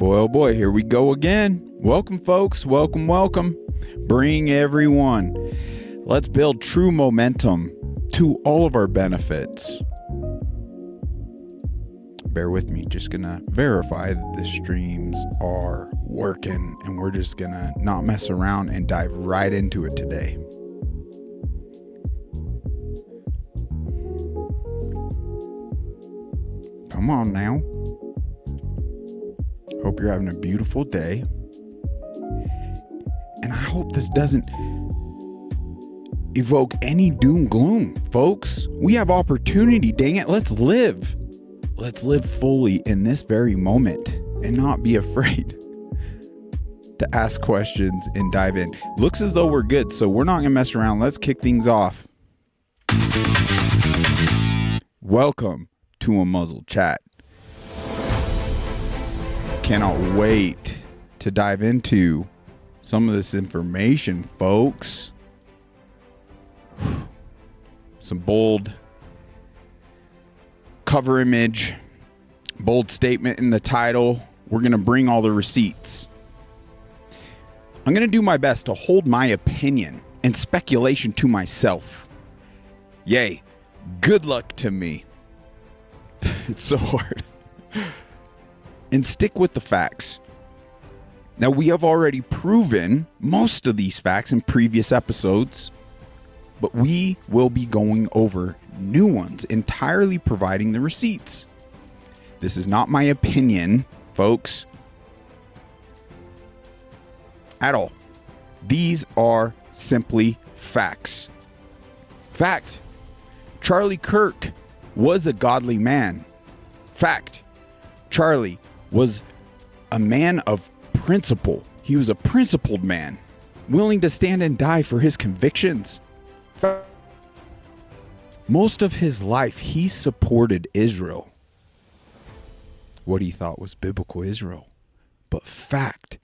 boy, oh boy, here we go again. Welcome, folks. Welcome, welcome. Bring everyone. Let's build true momentum to all of our benefits. Bear with me. Just gonna verify that the streams are working, and we're just gonna not mess around and dive right into it today. Come on now. Hope you're having a beautiful day. And I hope this doesn't evoke any doom gloom, folks. We have opportunity, dang it. Let's live. Let's live fully in this very moment and not be afraid to ask questions and dive in. Looks as though we're good, so we're not going to mess around. Let's kick things off. Welcome to a Muzzle Chat. Cannot wait to dive into some of this information, folks. Some bold cover image, bold statement in the title. We're going to bring all the receipts. I'm going to do my best to hold my opinion and speculation to myself. Yay, good luck to me. It's so hard. And stick with the facts. Now, we have already proven most of these facts in previous episodes, but we will be going over new ones, entirely providing the receipts. This is not my opinion, folks, at all. These are simply facts. Fact: Charlie Kirk was a godly man. Fact: Charlie was a man of principle. He was a principled man, willing to stand and die for his convictions. Most of his life, he supported Israel, what he thought was biblical Israel. But fact,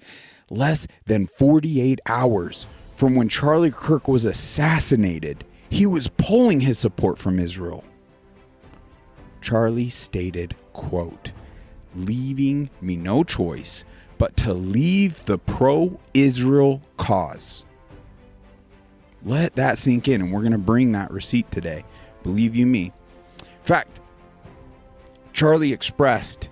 less than 48 hours from when Charlie Kirk was assassinated, he was pulling his support from Israel. Charlie stated, quote, "Leaving me no choice but to leave the pro-Israel cause." Let that sink in, and we're going to bring that receipt today. Believe you me. Fact: Charlie expressed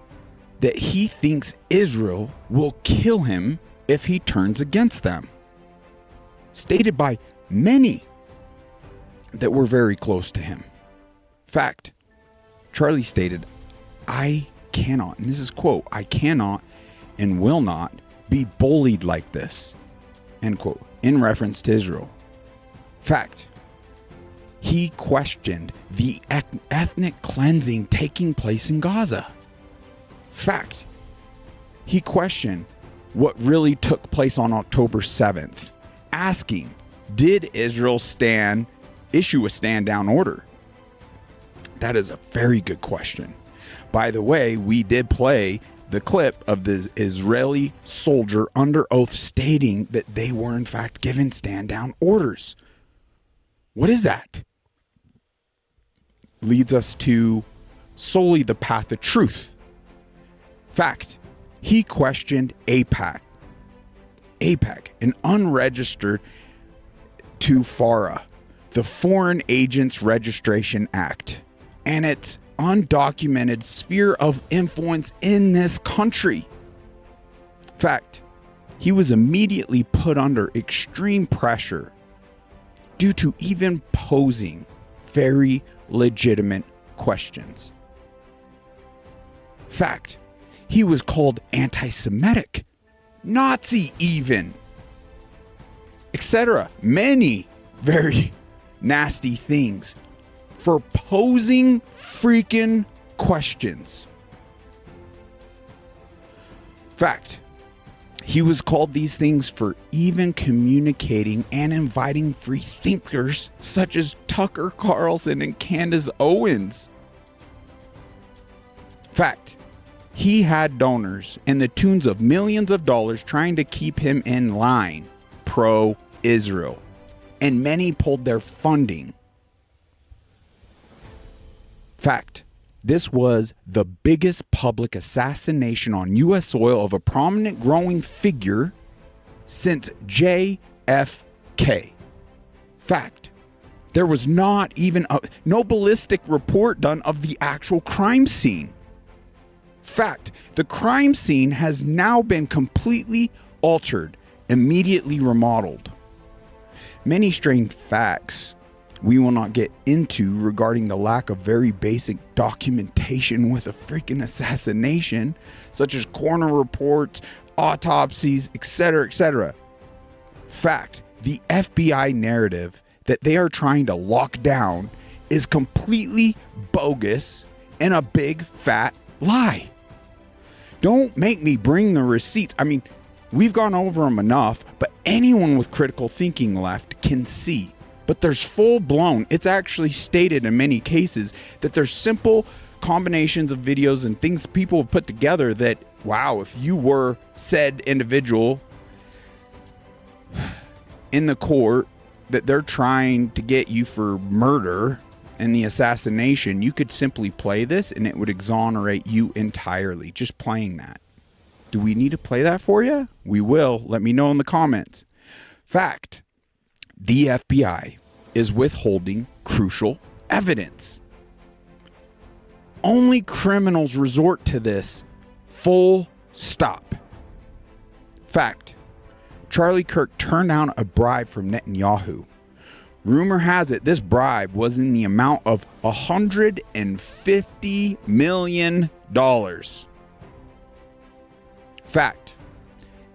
that he thinks Israel will kill him if he turns against them. Stated by many that were very close to him. Fact: Charlie stated, "I cannot," and this is quote, "I cannot and will not be bullied like this," end quote, in reference to Israel. Fact: he questioned the ethnic cleansing taking place in Gaza. Fact: he questioned what really took place on October 7th, asking, did Israel issue a stand down order? That is a very good question. By the way, we did play the clip of the Israeli soldier under oath stating that they were in fact given stand down orders. What is that? Leads us to solely the path of truth. Fact: he questioned AIPAC, an unregistered to FARA, the Foreign Agents Registration Act, and its undocumented sphere of influence in this country. Fact: he was immediately put under extreme pressure due to even posing very legitimate questions. Fact: he was called anti-Semitic, Nazi even, etc. Many very nasty things for posing freaking questions. Fact: he was called these things for even communicating and inviting free thinkers such as Tucker Carlson and Candace Owens. Fact: he had donors in the tunes of millions of dollars trying to keep him in line, pro-Israel, and many pulled their funding. Fact: This was the biggest public assassination on U.S. soil of a prominent growing figure since JFK. Fact. There was not even no ballistic report done of the actual crime scene. Fact. The crime scene has now been completely altered, immediately remodeled. Many strange facts we will not get into regarding the lack of very basic documentation with a freaking assassination, such as coroner reports, autopsies, etc., etc. Fact. The FBI narrative that they are trying to lock down is completely bogus and a big fat lie. Don't make me bring the receipts. I mean, we've gone over them enough, but anyone with critical thinking left can see. But there's full blown, it's actually stated in many cases that there's simple combinations of videos and things people have put together that, wow, if you were said individual in the court that they're trying to get you for murder and the assassination, you could simply play this and it would exonerate you entirely, just playing that. Do we need to play that for you? We will. Let me know in the comments. Fact. The FBI is withholding crucial evidence. Only criminals resort to this. Full stop. Fact. Charlie Kirk turned down a bribe from Netanyahu. Rumor has it this bribe was in the amount of $150 million. Fact.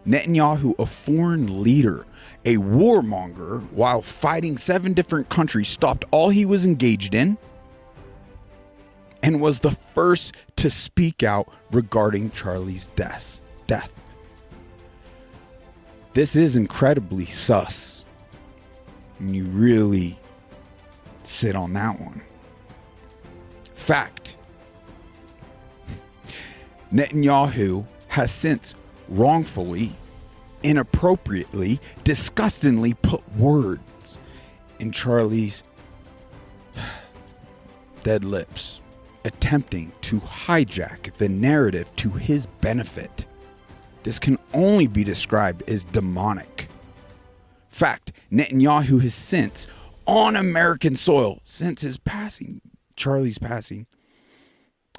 Netanyahu, a foreign leader, a warmonger, while fighting 7 different countries, stopped all he was engaged in and was the first to speak out regarding Charlie's death. This is incredibly sus. And you really sit on that one. Fact. Netanyahu has since wrongfully, inappropriately, disgustingly put words in Charlie's dead lips, attempting to hijack the narrative to his benefit. This can only be described as demonic. Fact. Netanyahu has since, on American soil, since his passing, Charlie's passing,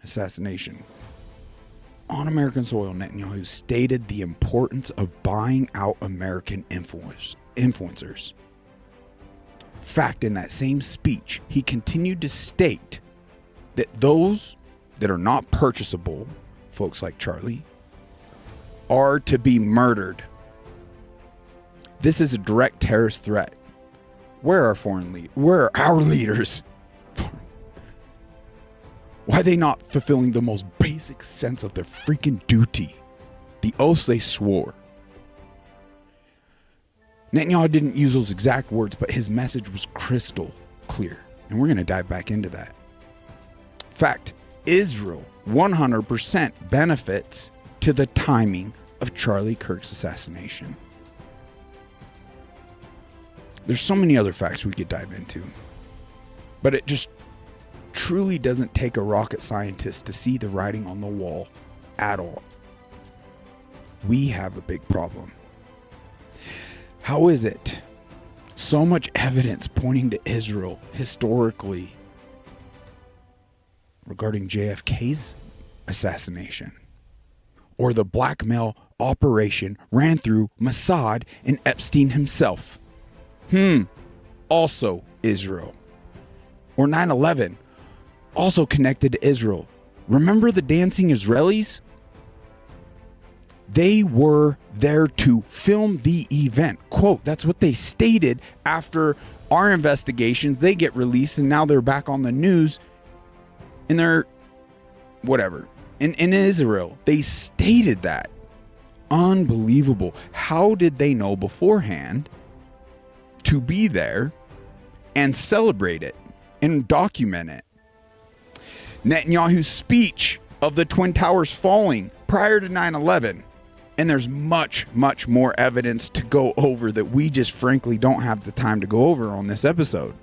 assassination, on American soil, Netanyahu stated the importance of buying out American influencers. Fact. In that same speech, he continued to state that those that are not purchasable, folks like Charlie, are to be murdered. This is a direct terrorist threat. Where are where are our leaders? Why are they not fulfilling the most basic sense of their freaking duty? The oaths they swore. Netanyahu didn't use those exact words, but his message was crystal clear. And we're going to dive back into that. Fact. Israel 100% benefits to the timing of Charlie Kirk's assassination. There's so many other facts we could dive into, but it just truly doesn't take a rocket scientist to see the writing on the wall at all. We have a big problem. How is it so much evidence pointing to Israel historically regarding JFK's assassination, or the blackmail operation ran through Mossad and Epstein himself? Also Israel. Or 9/11, also connected to Israel. Remember the dancing Israelis? They were there to film the event. Quote, that's what they stated after our investigations. They get released and now they're back on the news and they're whatever. In Israel, they stated that. Unbelievable. How did they know beforehand to be there and celebrate it and document it? Netanyahu's speech of the Twin Towers falling prior to 9/11. And there's much, much more evidence to go over that we just frankly don't have the time to go over on this episode.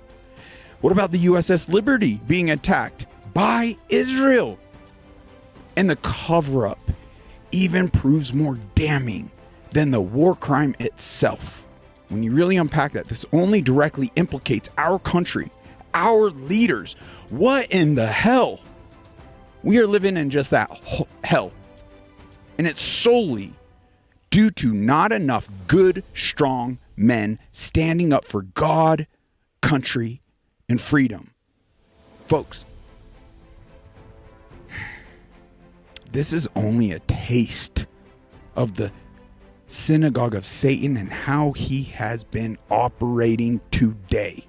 What about the USS Liberty being attacked by Israel. And the cover-up even proves more damning than the war crime itself. When you really unpack that, this only directly implicates our country, our leaders. What in the hell? We are living in just that hell. And it's solely due to not enough good, strong men standing up for God, country, and freedom. Folks, this is only a taste of the synagogue of Satan and how he has been operating today.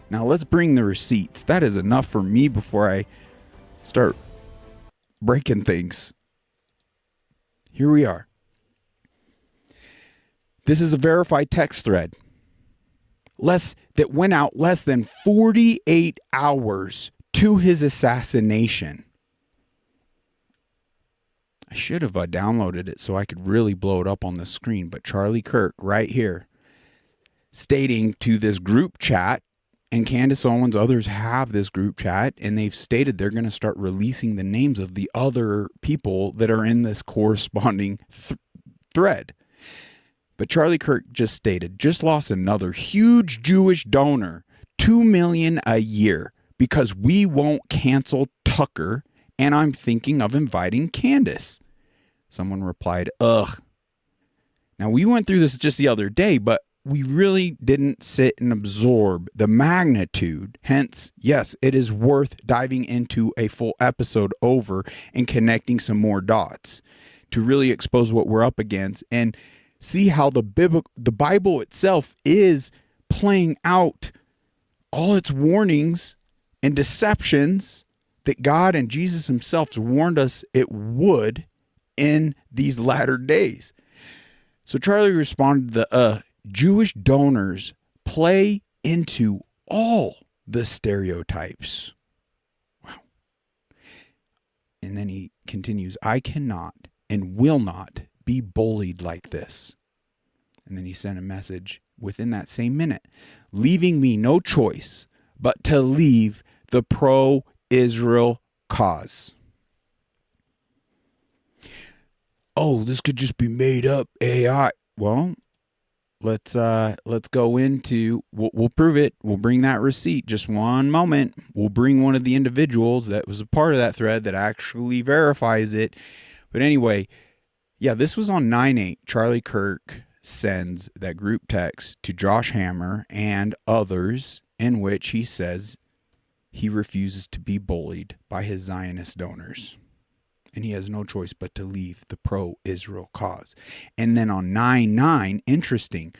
Now let's bring the receipts. That is enough for me before I start breaking things. Here we are. This is a verified text thread that went out less than 48 hours to his assassination. I should have downloaded it so I could really blow it up on the screen, but Charlie Kirk right here stating to this group chat, and Candace Owens, others have this group chat, and they've stated they're going to start releasing the names of the other people that are in this corresponding thread. But Charlie Kirk just stated, just lost another huge Jewish donor, $2 million a year, because we won't cancel Tucker, and I'm thinking of inviting Candace. Someone replied, ugh. Now, we went through this just the other day, but we really didn't sit and absorb the magnitude. Hence, yes, it is worth diving into a full episode over and connecting some more dots to really expose what we're up against and see how the Bible itself is playing out all its warnings and deceptions that God and Jesus himself warned us it would in these latter days. So Charlie responded, the Jewish donors play into all the stereotypes. Wow. And then he continues, I cannot and will not be bullied like this. And then he sent a message within that same minute, leaving me no choice but to leave the pro-Israel cause. Oh, this could just be made up AI. Well, let's go into, we'll prove it. We'll bring that receipt. Just one moment. We'll bring one of the individuals that was a part of that thread that actually verifies it. But anyway, yeah, this was on 9/8. Charlie Kirk sends that group text to Josh Hammer and others in which he says he refuses to be bullied by his Zionist donors. And he has no choice but to leave the pro-Israel cause. And then on 9/9, interesting,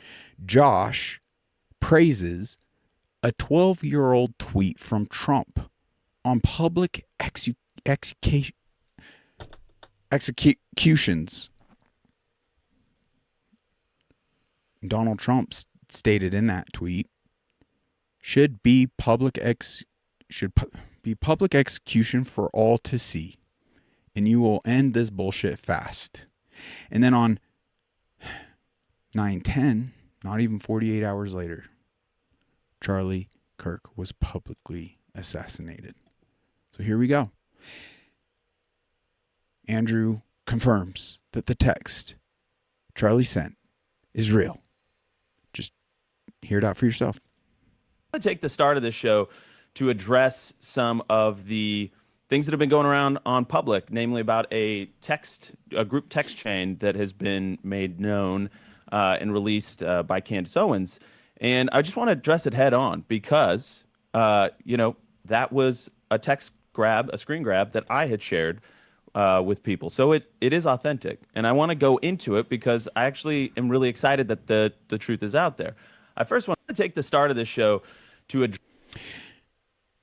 Josh praises a 12-year-old tweet from Trump on public executions. Donald Trump stated in that tweet, should be public execution for all to see, and you will end this bullshit fast. And then on 9/10, not even 48 hours later, Charlie Kirk was publicly assassinated. So here we go. Andrew confirms that the text Charlie sent is real. Just hear it out for yourself. I'm going to take the start of this show to address some of the things that have been going around on public, namely about a group text chain that has been made known and released by Candace Owens. And I just want to address it head on because, that was a screen grab that I had shared with people. So it is authentic. And I want to go into it because I actually am really excited that the truth is out there. I first want to take the start of this show to address.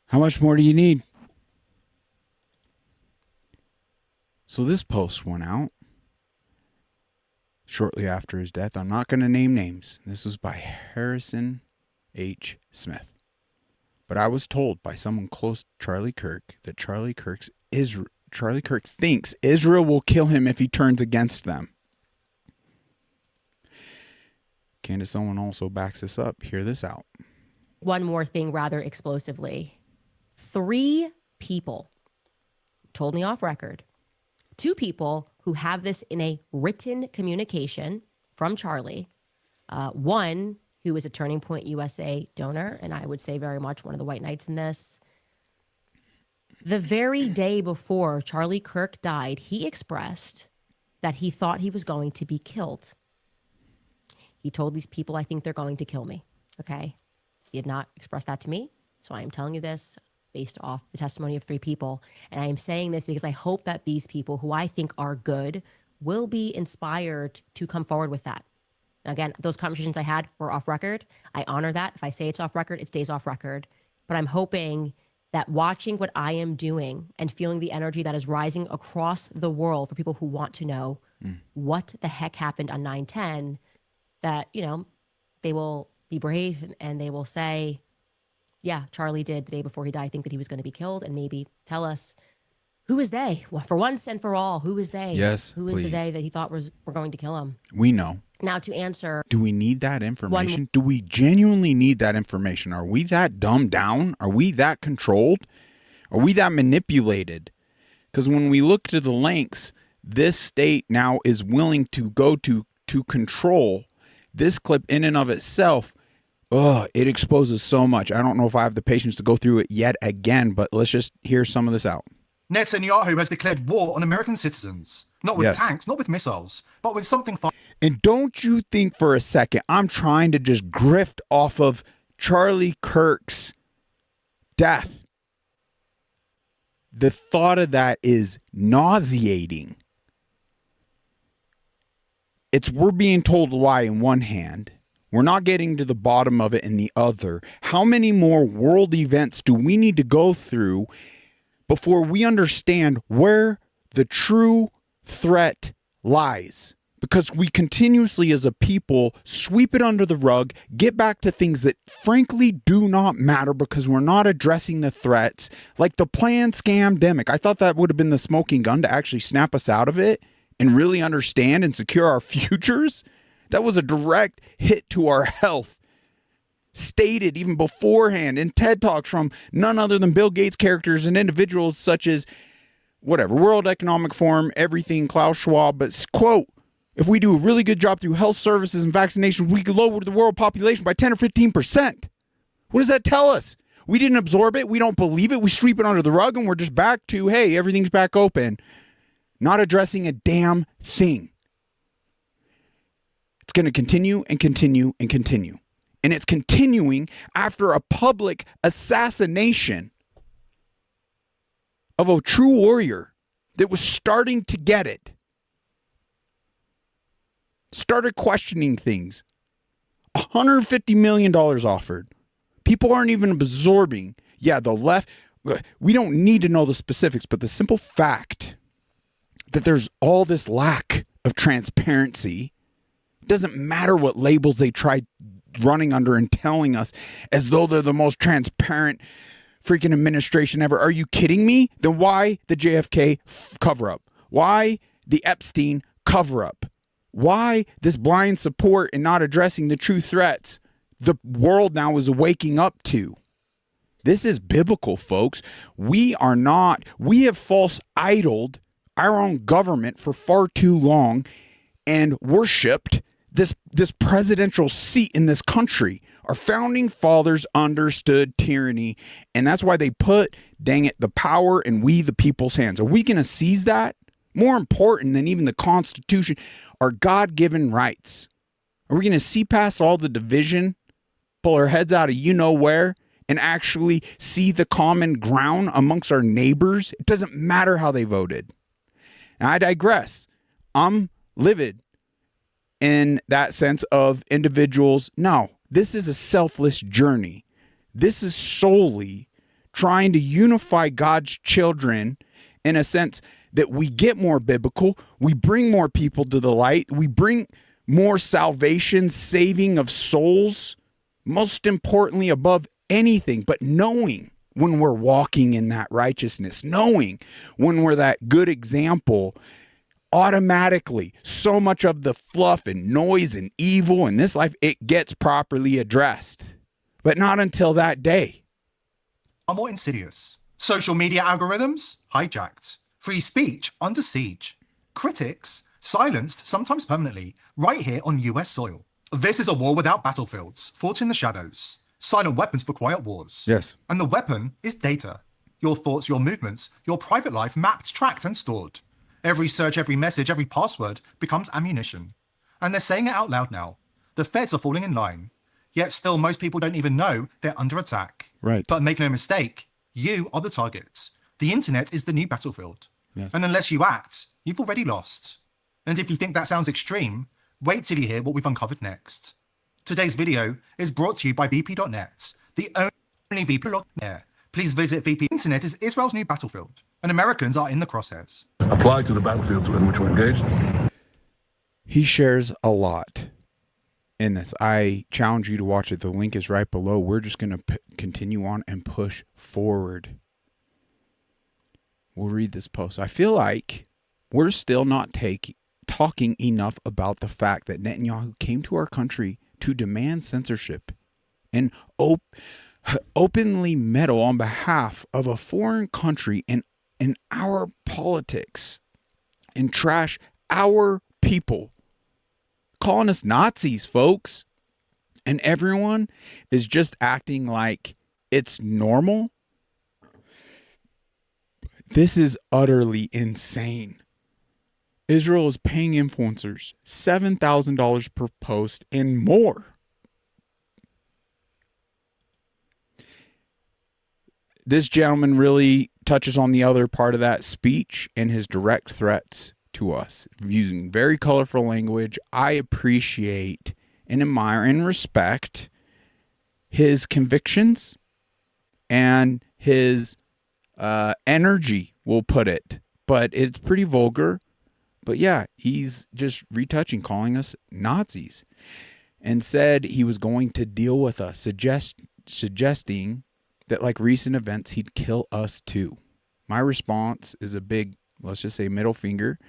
How much more do you need? So this post went out shortly after his death. I'm not going to name names. This was by Harrison H. Smith. But I was told by someone close to Charlie Kirk that Charlie Kirk thinks Israel will kill him if he turns against them. Candace Owen also backs this up. Hear this out. One more thing rather explosively. 3 people told me off record, 2 people who have this in a written communication from Charlie, one who is a Turning Point USA donor, and I would say very much one of the white knights in this. The very day before Charlie Kirk died, he expressed that he thought he was going to be killed. He told these people, I think they're going to kill me. Okay. He did not express that to me. So I am telling you this based off the testimony of 3 people. And I am saying this because I hope that these people who I think are good will be inspired to come forward with that. And again, those conversations I had were off record. I honor that. If I say it's off record, it stays off record. But I'm hoping that watching what I am doing and feeling the energy that is rising across the world for people who want to know what the heck happened on 9/10, that, you know, they will be brave and they will say, yeah, Charlie did the day before he died think that he was going to be killed, and maybe tell us, who is they? Well, for once and for all, who is they? Yes, who is please. the they that he thought were going to kill him? We know. Now, to answer, Do we need that information? Do we genuinely need that information? Are we that dumbed down? Are we that controlled? Are we that manipulated? Because when we look to the lengths this state now is willing to go to control, this clip in and of itself, it exposes so much. I don't know if I have the patience to go through it yet again, but let's just hear some of this out. Netanyahu has declared war on American citizens, not with Yes. tanks, not with missiles, but with something far. And don't you think for a second I'm trying to just grift off of Charlie Kirk's death. The thought of that is nauseating. We're being told a lie in one hand. We're not getting to the bottom of it in the other. How many more world events do we need to go through before we understand where the true threat lies? Because we continuously as a people sweep it under the rug, get back to things that frankly do not matter because we're not addressing the threats, like the planned scamdemic. I thought that would have been the smoking gun to actually snap us out of it and really understand and secure our futures. That was a direct hit to our health, stated even beforehand in TED Talks from none other than Bill Gates characters and individuals such as World Economic Forum, everything, Klaus Schwab, but quote, if we do a really good job through health services and vaccinations, we could lower the world population by 10 or 15%. What does that tell us? We didn't absorb it. We don't believe it. We sweep it under the rug and we're just back to, hey, everything's back open. Not addressing a damn thing. It's going to continue and continue and continue. And it's continuing after a public assassination of a true warrior that was starting to get it. Started questioning things. $150 million offered. People aren't even absorbing. Yeah, the left, we don't need to know the specifics, but the simple fact that there's all this lack of transparency, doesn't matter what labels they try running under and telling us as though they're the most transparent freaking administration ever. Are you kidding me? Then why the JFK cover up? Why the Epstein cover up? Why this blind support and not addressing the true threats the world now is waking up to? This is biblical, folks. We have false idoled our own government for far too long and worshipped this presidential seat in this country. Our founding fathers understood tyranny, and that's why they put, dang it, the power in we the people's hands. Are we going to seize that? More important than even the Constitution are God-given rights. Are we going to see past all the division, pull our heads out of you-know-where, and actually see the common ground amongst our neighbors? It doesn't matter how they voted. Now, I digress. I'm livid in that sense of individuals. No, this is a selfless journey. This is solely trying to unify God's children in a sense that we get more biblical, we bring more people to the light, we bring more salvation, saving of souls, most importantly above anything, but knowing when we're walking in that righteousness, knowing when we're that good example, automatically so much of the fluff and noise and evil in this life, it gets properly addressed. But not until that day. Are more insidious. Social media algorithms hijacked. Free speech under siege. Critics silenced, sometimes permanently, right here on US soil. This is a war without battlefields, fought in the shadows. Silent weapons for quiet wars. Yes. And the weapon is data. Your thoughts, your movements, your private life mapped, tracked, and stored. Every search, every message, every password becomes ammunition. And they're saying it out loud now. The feds are falling in line. Yet still, most people don't even know they're under attack. Right. But make no mistake, you are the target. The internet is the new battlefield. Yes. And unless you act, you've already lost. And if you think that sounds extreme, wait till you hear what we've uncovered next. Today's video is brought to you by VP.net, the only VP blog there. Please visit VP. Internet is Israel's new battlefield, and Americans are in the crosshairs. Apply to the battlefields in which we're engaged. He shares a lot in this. I challenge you to watch it. The link is right below. We're just going to continue on and push forward. We'll read this post. I feel like we're still not talking enough about the fact that Netanyahu came to our country to demand censorship and openly meddle on behalf of a foreign country and in our politics and trash our people, calling us Nazis, folks. And everyone is just acting like it's normal. This is utterly insane. Israel is paying influencers $7,000 per post and more. This gentleman really touches on the other part of that speech and his direct threats to us, using very colorful language. I appreciate and admire and respect his convictions and his energy, we'll put it. But it's pretty vulgar. But yeah, he's just retouching, calling us Nazis, and said he was going to deal with us, suggesting that like recent events, he'd kill us too. My response is a big, let's just say, middle finger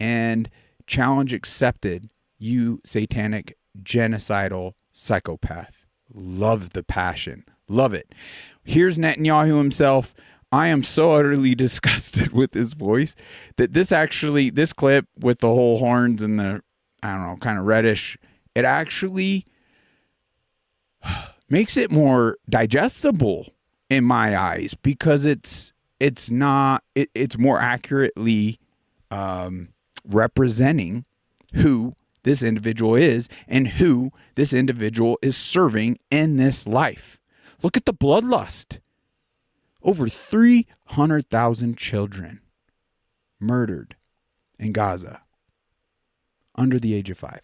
and challenge accepted, you satanic, genocidal psychopath. Love the passion. Love it. Here's Netanyahu himself. I am so utterly disgusted with his voice that this clip with the whole horns and the, I don't know, kind of reddish, it actually makes it more digestible in my eyes, because it's more accurately representing who this individual is and who this individual is serving in this life. Look at the bloodlust. Over 300,000 children murdered in Gaza under the age of 5.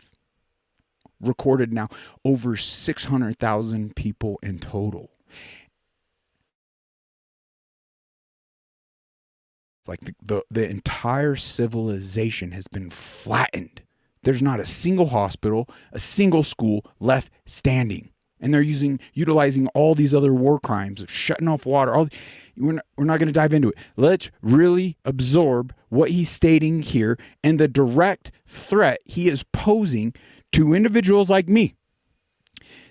Recorded now over 600,000 people in total. Like the entire civilization has been flattened. There's not a single hospital, a single school left standing. And they're utilizing all these other war crimes of shutting off water. We're not going to dive into it. Let's really absorb what he's stating here and the direct threat he is posing to individuals like me,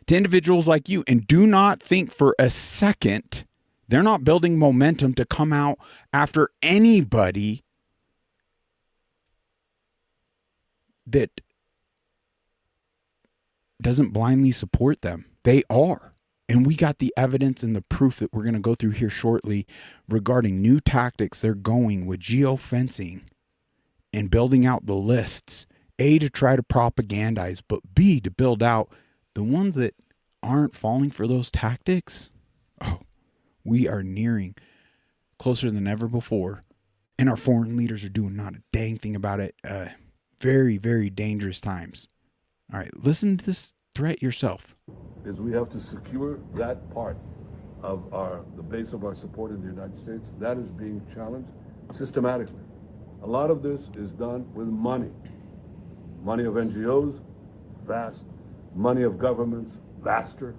to individuals like you. And do not think for a second they're not building momentum to come out after anybody that doesn't blindly support them. They are. And we got the evidence and the proof that we're going to go through here shortly regarding new tactics they're going with geofencing and building out the lists. A, to try to propagandize, but B, to build out the ones that aren't falling for those tactics. Oh, we are nearing closer than ever before. And our foreign leaders are doing not a dang thing about it. Very, very dangerous times. All right, listen to this threat yourself. Is we have to secure that part of the base of our support in the United States. That is being challenged systematically. A lot of this is done with money. Money of NGOs, vast. Money of governments, vaster.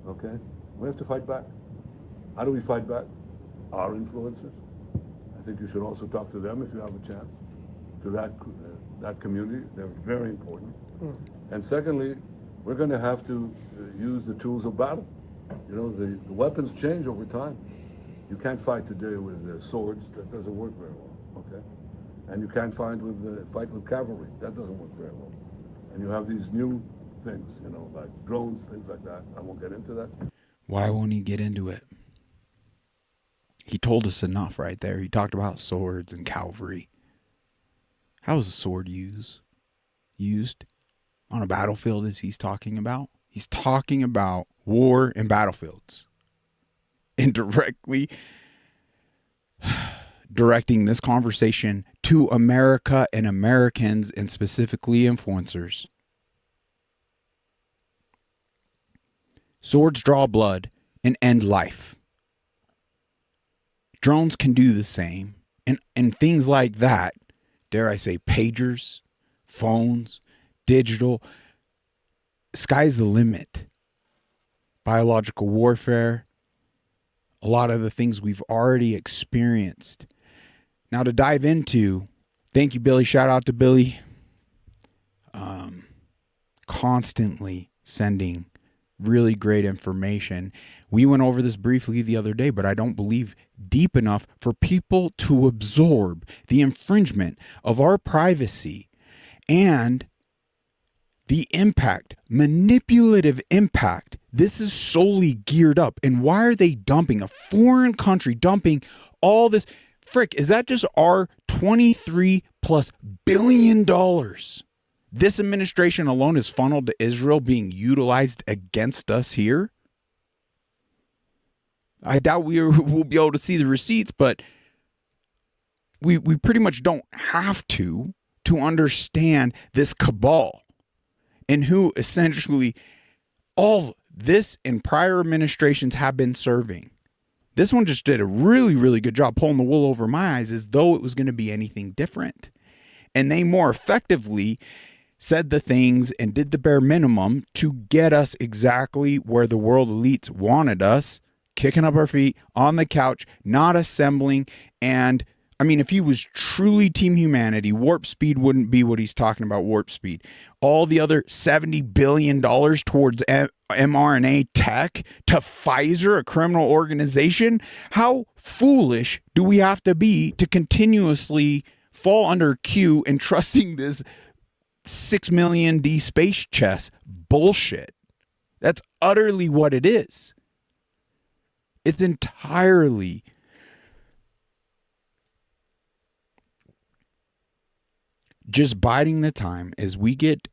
Okay? We have to fight back. How do we fight back? Our influencers. I think you should also talk to them if you have a chance. To that community, they're very important. And secondly, we're going to have to use the tools of battle. You know, the weapons change over time. You can't fight today with swords. That doesn't work very well, okay? And you can't fight with cavalry. That doesn't work very well. And you have these new things, you know, like drones, things like that. I won't get into that. Why won't he get into it? He told us enough right there. He talked about swords and cavalry. How is a sword used on a battlefield as he's talking about? He's talking about war and battlefields. Indirectly directing this conversation to America and Americans, and specifically influencers. Swords draw blood and end life. Drones can do the same. And things like that, dare I say, pagers, phones, digital, sky's the limit. Biological warfare, a lot of the things we've already experienced. Now to dive into, thank you, Billy. Shout out to Billy. Constantly sending really great information. We went over this briefly the other day, but I don't believe deep enough for people to absorb the infringement of our privacy and the impact, manipulative impact. This is solely geared up. And why are they dumping, a foreign country dumping all this? Frick, is that just our $23+ billion this administration alone is funneled to Israel being utilized against us here? I doubt we'll be able to see the receipts, but we pretty much don't have to understand this cabal and who essentially all this and prior administrations have been serving. This one just did a really, really good job pulling the wool over my eyes as though it was going to be anything different. And they more effectively said the things and did the bare minimum to get us exactly where the world elites wanted us, kicking up our feet on the couch, not assembling. And I mean, if he was truly Team Humanity, warp speed wouldn't be what he's talking about, warp speed. All the other $70 billion towards mRNA tech to Pfizer, a criminal organization. How foolish do we have to be to continuously fall under Q and trusting this 6 million D space chess bullshit? That's utterly what it is. It's entirely just biding the time as we get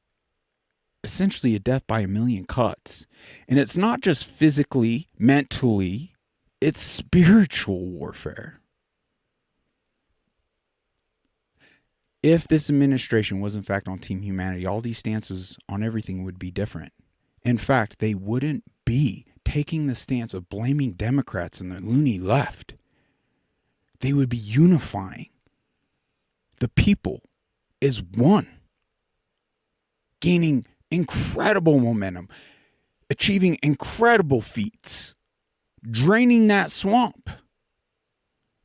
essentially a death by a million cuts. And it's not just physically, mentally, it's spiritual warfare. If this administration was in fact on Team Humanity, all these stances on everything would be different. In fact, they wouldn't be taking the stance of blaming Democrats and the loony left. They would be unifying the people as one, gaining incredible momentum, achieving incredible feats, draining that swamp.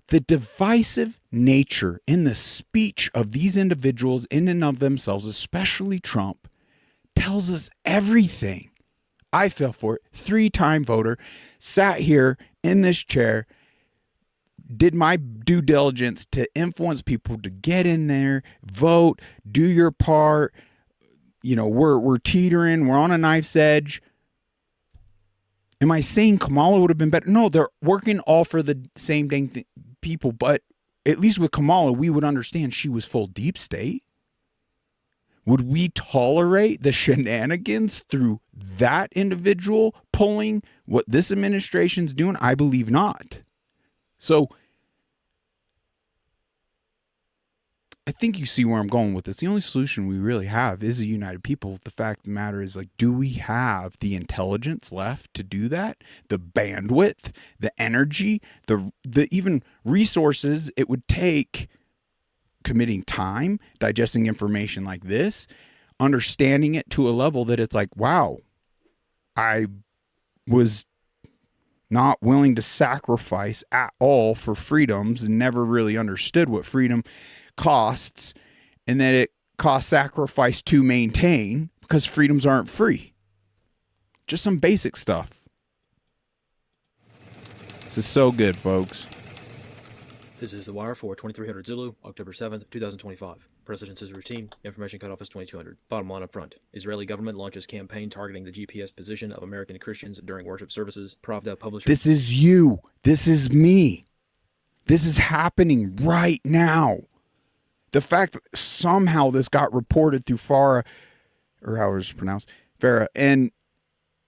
The divisive nature in the speech of these individuals in and of themselves, especially Trump, tells us everything. I fell for it. 3-time voter, sat here in this chair, did my due diligence to influence people to get in there, vote, do your part. You know, we're teetering, we're on a knife's edge. Am I saying Kamala would have been better? No, they're working all for the same dang people, but at least with Kamala, we would understand she was full deep state. Would we tolerate the shenanigans through that individual pulling what this administration's doing? I believe not. So I think you see where I'm going with this. The only solution we really have is a united people. The fact of the matter is, like, do we have the intelligence left to do that? The bandwidth, the energy, the even resources it would take, committing time, digesting information like this, understanding it to a level that it's like, wow, I was not willing to sacrifice at all for freedoms and never really understood what freedom costs and that it costs sacrifice to maintain because freedoms aren't free. Just some basic stuff. This is so good, folks. This is The Wire for 2300 Zulu, October 7th, 2025. President says routine. Information cutoff is 2200. Bottom line up front. Israeli government launches campaign targeting the GPS position of American Christians during worship services. Pravda publisher... This is you. This is me. This is happening right now. The fact that somehow this got reported through Farah, or how it's pronounced, Farah, and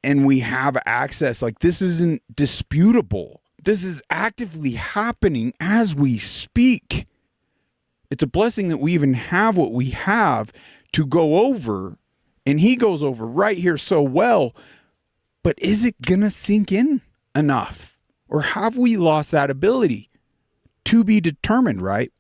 we have access. Like, this isn't disputable. This is actively happening as we speak. It's a blessing that we even have what we have to go over, and he goes over right here so well. But is it gonna sink in enough, or have we lost that ability? To be determined, right?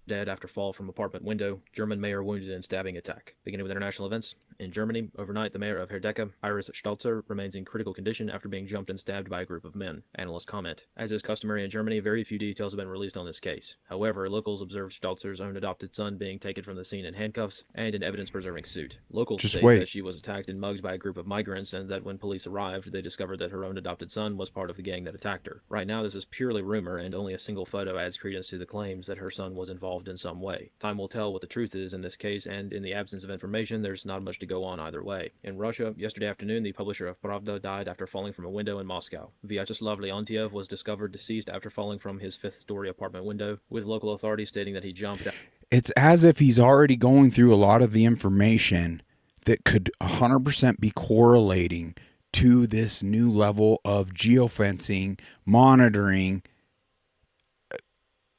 Dead after fall from apartment window. German mayor wounded in stabbing attack. Beginning with international events. In Germany, overnight, the mayor of Herdecke, Iris Stalzer, remains in critical condition after being jumped and stabbed by a group of men. Analysts comment. As is customary in Germany, very few details have been released on this case. However, locals observed Stalzer's own adopted son being taken from the scene in handcuffs and an evidence-preserving suit. Locals say that she was attacked and mugged by a group of migrants, and that when police arrived, they discovered that her own adopted son was part of the gang that attacked her. Right now, this is purely rumor, and only a single photo adds credence to the claims that her son was involved in some way. Time will tell what the truth is in this case, and in the absence of information, there's not much to go on either way. In Russia, yesterday afternoon, the publisher of Pravda died after falling from a window in Moscow. Vyacheslav Leontiev was discovered deceased after falling from his fifth-story apartment window, with local authorities stating that he jumped. It's as if he's already going through a lot of the information that could 100% be correlating to this new level of geofencing, monitoring.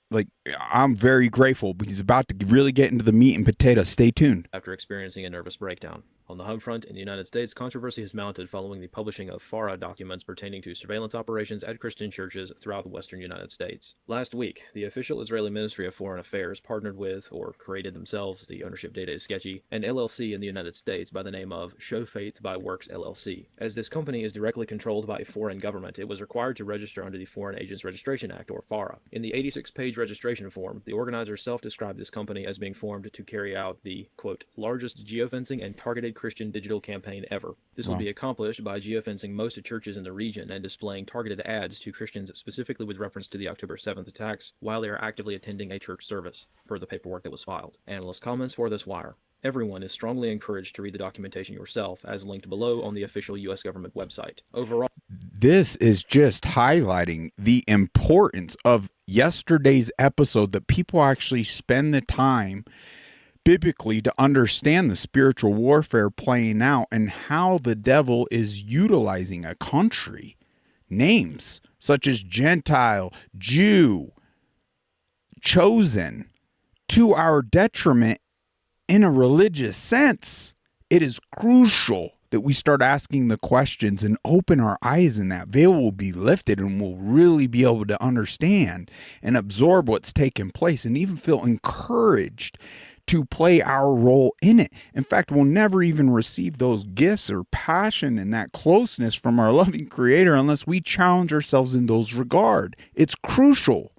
Like, I'm very grateful because he's about to really get into the meat and potatoes. Stay tuned. After experiencing a nervous breakdown. On the home front in the United States, controversy has mounted following the publishing of FARA documents pertaining to surveillance operations at Christian churches throughout the western United States. Last week, the official Israeli Ministry of Foreign Affairs partnered with, or created themselves, the ownership data is sketchy, an LLC in the United States by the name of Show Faith by Works LLC. As this company is directly controlled by a foreign government, it was required to register under the Foreign Agents Registration Act, or FARA. In the 86-page registration form, the organizers self-described this company as being formed to carry out the, quote, largest geofencing and targeted Christian digital campaign ever. This will be accomplished by geofencing most churches in the region and displaying targeted ads to Christians specifically with reference to the October 7th attacks while they are actively attending a church service, per the paperwork that was filed. Analyst comments for this wire. Everyone is strongly encouraged to read the documentation yourself, as linked below on the official U.S. government website. Overall, this is just highlighting the importance of yesterday's episode, that people actually spend the time biblically to understand the spiritual warfare playing out and how the devil is utilizing a country, names such as Gentile, Jew, chosen, to our detriment in a religious sense. It is crucial that we start asking the questions and open our eyes, and that veil will be lifted, and we'll really be able to understand and absorb what's taking place and even feel encouraged to play our role in it. In fact, we'll never even receive those gifts or passion and that closeness from our loving Creator unless we challenge ourselves in those regard. It's crucial.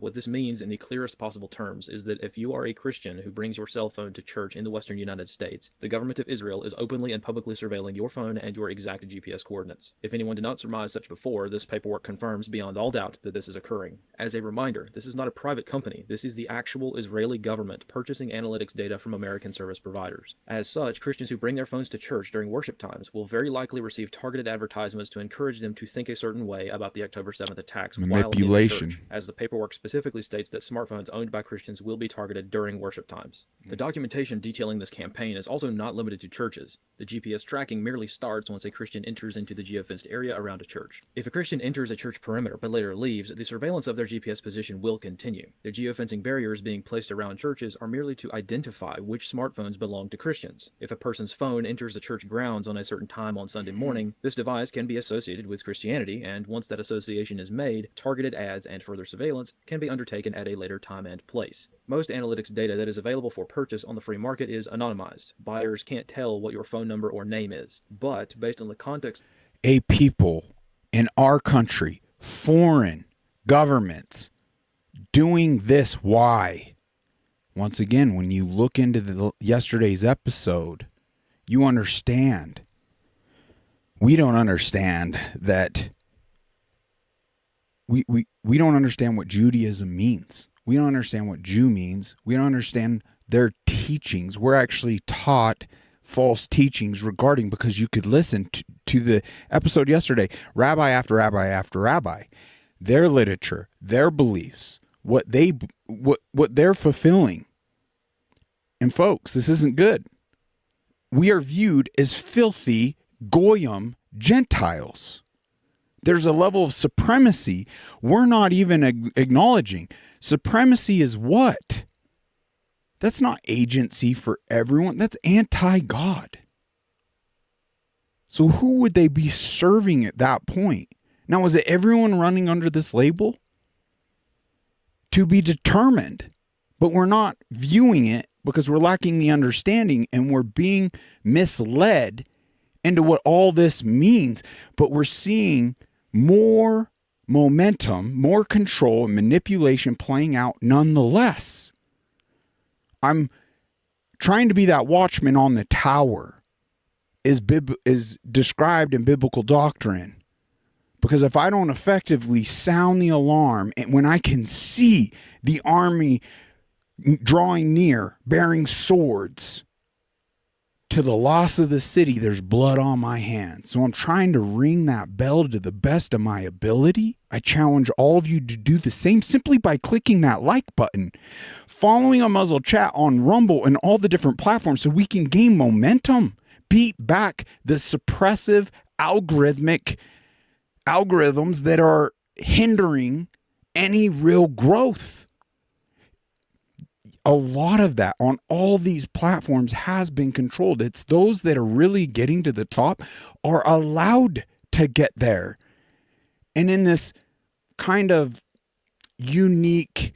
What this means in the clearest possible terms is that if you are a Christian who brings your cell phone to church in the western United States, the government of Israel is openly and publicly surveilling your phone and your exact GPS coordinates. If anyone did not surmise such before, this paperwork confirms beyond all doubt that this is occurring. As a reminder, this is not a private company. This is the actual Israeli government purchasing analytics data from American service providers. As such, Christians who bring their phones to church during worship times will very likely receive targeted advertisements to encourage them to think a certain way about the October 7th attacks Manipulation. while in church, as the paperwork specifically states that smartphones owned by Christians will be targeted during worship times. The documentation detailing this campaign is also not limited to churches. The GPS tracking merely starts once a Christian enters into the geofenced area around a church. If a Christian enters a church perimeter but later leaves, the surveillance of their GPS position will continue. The geofencing barriers being placed around churches are merely to identify which smartphones belong to Christians. If a person's phone enters the church grounds on a certain time on Sunday morning, this device can be associated with Christianity, and once that association is made, targeted ads and further surveillance can be undertaken at a later time and place. Most analytics data that is available for purchase on the free market is anonymized. Buyers can't tell what your phone number or name is, but based on the context... A people in our country, foreign governments, doing this. Why? Once again, when you look into yesterday's episode, you understand. We don't understand that we don't understand what Judaism means. We don't understand what Jew means. We don't understand their teachings. We're actually taught false teachings regarding, because you could listen to the episode yesterday, rabbi after rabbi after rabbi, their literature, their beliefs, what they're fulfilling. And folks, this isn't good. We are viewed as filthy goyim Gentiles. There's a level of supremacy we're not even acknowledging. Supremacy is what? That's not agency for everyone. That's anti-God. So who would they be serving at that point? Now, is it everyone running under this label? To be determined. But we're not viewing it because we're lacking the understanding, and we're being misled into what all this means. But we're seeing more momentum, more control and manipulation playing out nonetheless. I'm trying to be that watchman on the tower is described in biblical doctrine. Because if I don't effectively sound the alarm, and when I can see the army drawing near, bearing swords, to the loss of the city, there's blood on my hands. So I'm trying to ring that bell to the best of my ability. I challenge all of you to do the same simply by clicking that like button, following a muzzle chat on Rumble and all the different platforms so we can gain momentum, beat back the suppressive algorithms that are hindering any real growth. A lot of that on all these platforms has been controlled. It's those that are really getting to the top are allowed to get there. And in this kind of unique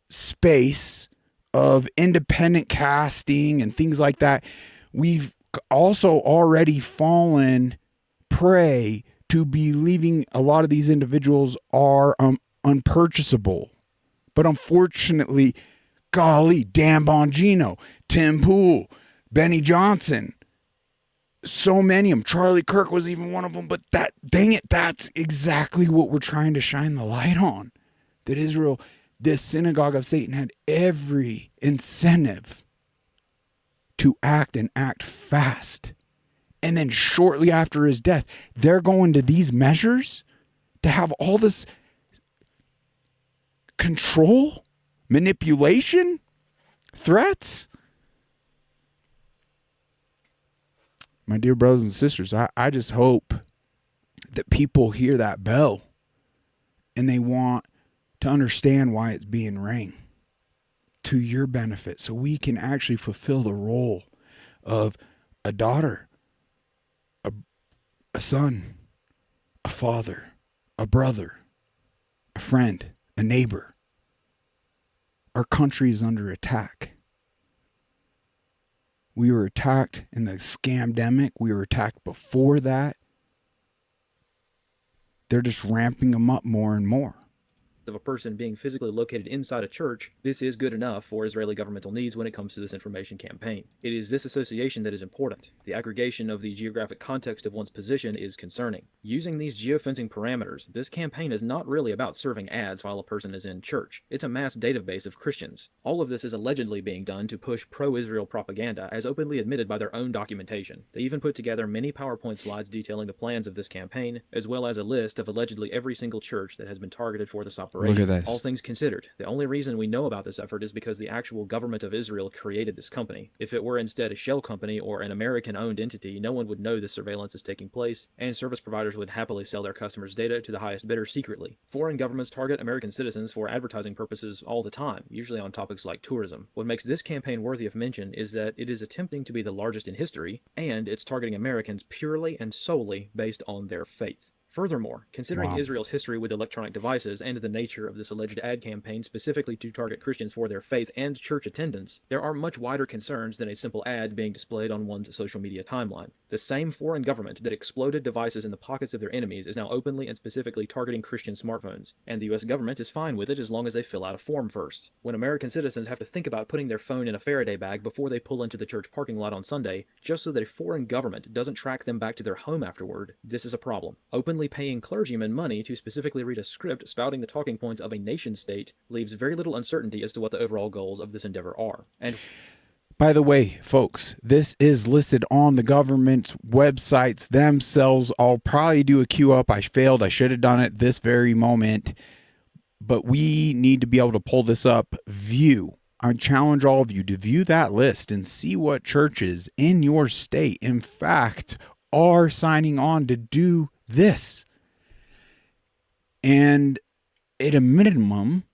space of independent casting and things like that, we've also already fallen prey to believing a lot of these individuals are unpurchasable. But unfortunately, golly, Dan Bongino, Tim Pool, Benny Johnson, so many of them. Charlie Kirk was even one of them. But dang it, that's exactly what we're trying to shine the light on. That Israel, this synagogue of Satan, had every incentive to act and act fast. And then shortly after his death, they're going to these measures to have all this control, manipulation, threats. My dear brothers and sisters, I just hope that people hear that bell and they want to understand why it's being rang to your benefit, so we can actually fulfill the role of a daughter, a son, a father, a brother, a friend, a neighbor. Our country is under attack. We were attacked in the scamdemic. We were attacked before that. They're just ramping them up more and more. Of a person being physically located inside a church, this is good enough for Israeli governmental needs when it comes to this information campaign. It is this association that is important. The aggregation of the geographic context of one's position is concerning. Using these geofencing parameters, this campaign is not really about serving ads while a person is in church. It's a mass database of Christians. All of this is allegedly being done to push pro-Israel propaganda, as openly admitted by their own documentation. They even put together many PowerPoint slides detailing the plans of this campaign, as well as a list of allegedly every single church that has been targeted for this operation. Look at this. All things considered, the only reason we know about this effort is because the actual government of Israel created this company. If it were instead a shell company or an American-owned entity, no one would know this surveillance is taking place, and service providers would happily sell their customers' data to the highest bidder secretly. Foreign governments target American citizens for advertising purposes all the time, usually on topics like tourism. What makes this campaign worthy of mention is that it is attempting to be the largest in history, and it's targeting Americans purely and solely based on their faith. Furthermore, considering Israel's history with electronic devices and the nature of this alleged ad campaign specifically to target Christians for their faith and church attendance, there are much wider concerns than a simple ad being displayed on one's social media timeline. The same foreign government that exploded devices in the pockets of their enemies is now openly and specifically targeting Christian smartphones, and the US government is fine with it as long as they fill out a form first. When American citizens have to think about putting their phone in a Faraday bag before they pull into the church parking lot on Sunday, just so that a foreign government doesn't track them back to their home afterward, this is a problem. Openly knowingly paying clergymen money to specifically read a script spouting the talking points of a nation-state leaves very little uncertainty as to what the overall goals of this endeavor are. And by the way, folks, this is listed on the government's websites themselves. I'll probably do a queue up. I failed. I should have done it this very moment. But we need to be able to pull this up. View. I challenge all of you to view that list and see what churches in your state, in fact, are signing on to do this. And at a minimum,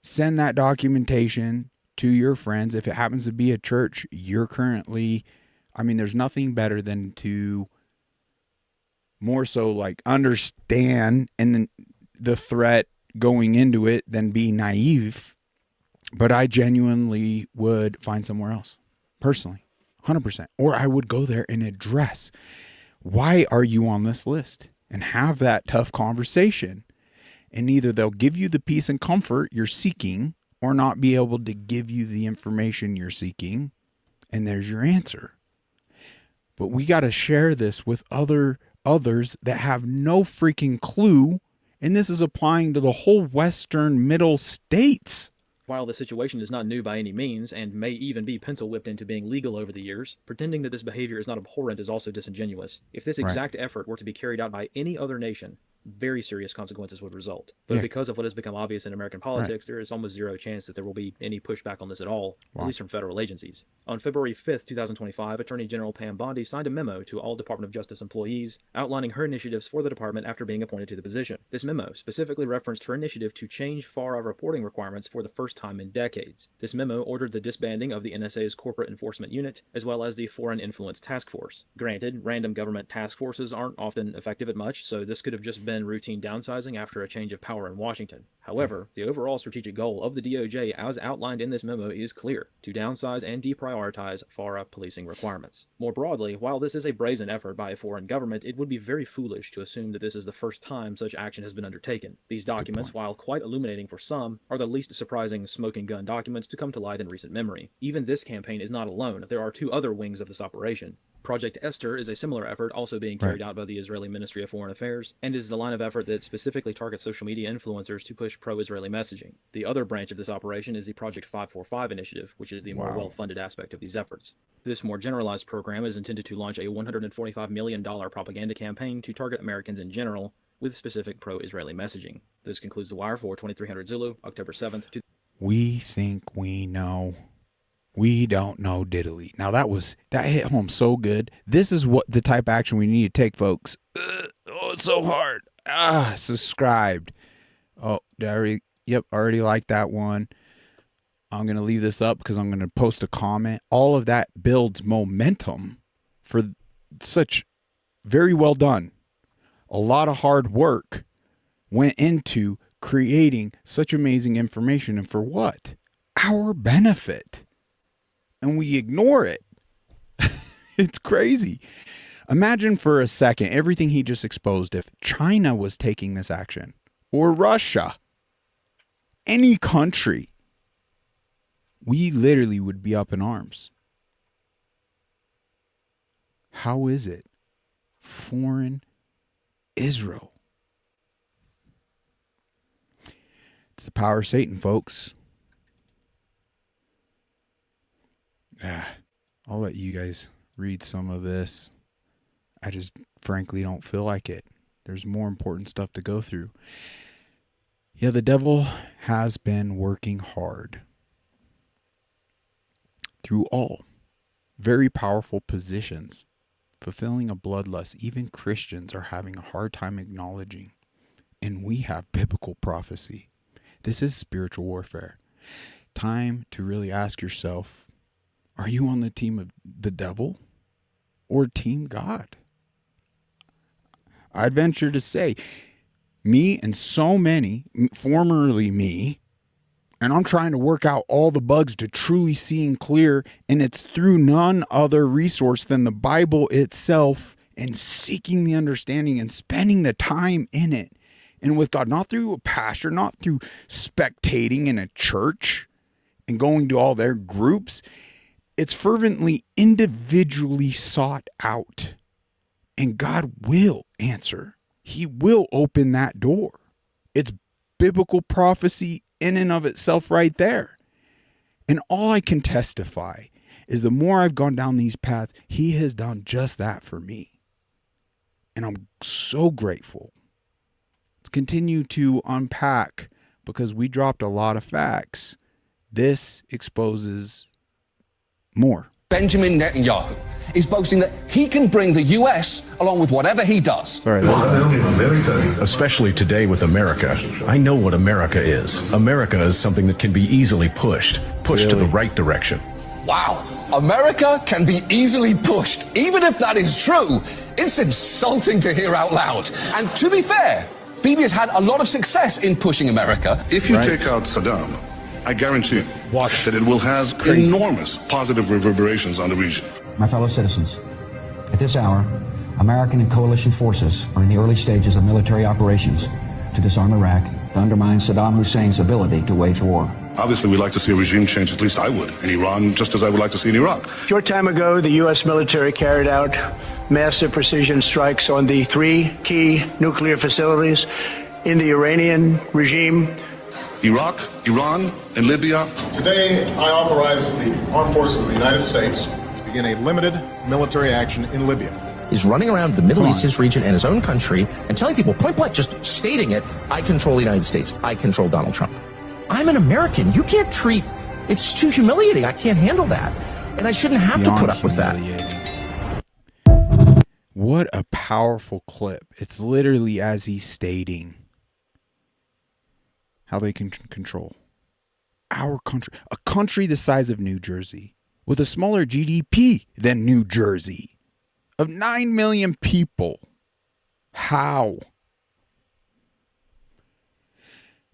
send that documentation to your friends. If it happens to be a church you're currently, there's nothing better than to more so like understand and then the threat going into it than be naive. But I genuinely would find somewhere else, personally, 100%. Or I would go there and address, why are you on this list? And have that tough conversation. And either they'll give you the peace and comfort you're seeking or not be able to give you the information you're seeking. And there's your answer. But we got to share this with others that have no freaking clue. And this is applying to the whole Western Middle States. while the situation is not new by any means, and may even be pencil whipped into being legal over the years, pretending that this behavior is not abhorrent is also disingenuous. If this exact effort were to be carried out by any other nation, very serious consequences would result. But because of what has become obvious in American politics, there is almost zero chance that there will be any pushback on this at all, at least from federal agencies. On February 5th, 2025, Attorney General Pam Bondi signed a memo to all Department of Justice employees outlining her initiatives for the department after being appointed to the position. This memo specifically referenced her initiative to change FARA reporting requirements for the first time in decades. This memo ordered the disbanding of the NSA's Corporate Enforcement Unit, as well as the Foreign Influence Task Force. Granted, random government task forces aren't often effective at much, so this could have just been routine downsizing after a change of power in Washington. However, the overall strategic goal of the DOJ, as outlined in this memo, is clear: to downsize and deprioritize FARA policing requirements. More broadly, while this is a brazen effort by a foreign government, it would be very foolish to assume that this is the first time such action has been undertaken. These documents, while quite illuminating for some, are the least surprising smoking gun documents to come to light in recent memory. Even this campaign is not alone. There are two other wings of this operation. Project Esther is a similar effort also being carried out by the Israeli Ministry of Foreign Affairs, and is the line of effort that specifically targets social media influencers to push pro-Israeli messaging. The other branch of this operation is the Project 545 initiative, which is the more well-funded aspect of these efforts. This more generalized program is intended to launch a $145 million propaganda campaign to target Americans in general, with specific pro-Israeli messaging. This concludes The Wire for 2300 Zulu, October 7th. We think we know. We don't know diddly. Now that hit home so good. This is what the type of action we need to take, folks. It's so hard. Subscribed. Oh, already like that one. I'm going to leave this up because I'm going to post a comment. All of that builds momentum for such very well done. A lot of hard work went into creating such amazing information, and for what? Our benefit. And we ignore it. It's crazy. Imagine for a second everything he just exposed if China was taking this action, or Russia, any country. We literally would be up in arms. How is it? Foreign Israel. It's the power of Satan, folks. I'll let you guys read some of this. I just frankly don't feel like it. There's more important stuff to go through. Yeah, the devil has been working hard through all very powerful positions, fulfilling a bloodlust even Christians are having a hard time acknowledging. And we have biblical prophecy. This is spiritual warfare. Time to really ask yourself, are you on the team of the devil or team God? I'd venture to say, me and so many, formerly me, and I'm trying to work out all the bugs to truly seeing clear, and it's through none other resource than the Bible itself, and seeking the understanding and spending the time in it and with God, not through a pastor, not through spectating in a church and going to all their groups. It's fervently, individually sought out And God will answer. He will open that door. It's biblical prophecy in and of itself right there. And all I can testify is the more I've gone down these paths, he has done just that for me. And I'm so grateful. Let's continue to unpack, because we dropped a lot of facts. This exposes more. Benjamin Netanyahu is boasting that he can bring the U.S. along with whatever he does. Sorry, Especially today with America. I know what America is. America is something that can be easily pushed to the right direction. Wow, America can be easily pushed. Even if that is true, it's insulting to hear out loud. And to be fair, Bibi has had a lot of success in pushing America. If you take out Saddam, I guarantee that it will have enormous positive reverberations on the region. My fellow citizens, at this hour, American and coalition forces are in the early stages of military operations to disarm Iraq, to undermine Saddam Hussein's ability to wage war. Obviously, we'd like to see a regime change, at least I would, in Iran, just as I would like to see in Iraq. A short time ago, the U.S. military carried out massive precision strikes on the 3 key nuclear facilities in the Iranian regime. Iraq, Iran, and Libya. Today, I authorize the armed forces of the United States to begin a limited military action in Libya. Is running around the Middle East, his region, and his own country, and telling people point blank, just stating it, I control the United States, I control Donald Trump. I'm an American. You can't treat, it's too humiliating. I can't handle that. And I shouldn't have to put up with that. What a powerful clip. It's literally as he's stating how they can control our country, a country the size of New Jersey, with a smaller GDP than New Jersey, of 9 million people. How?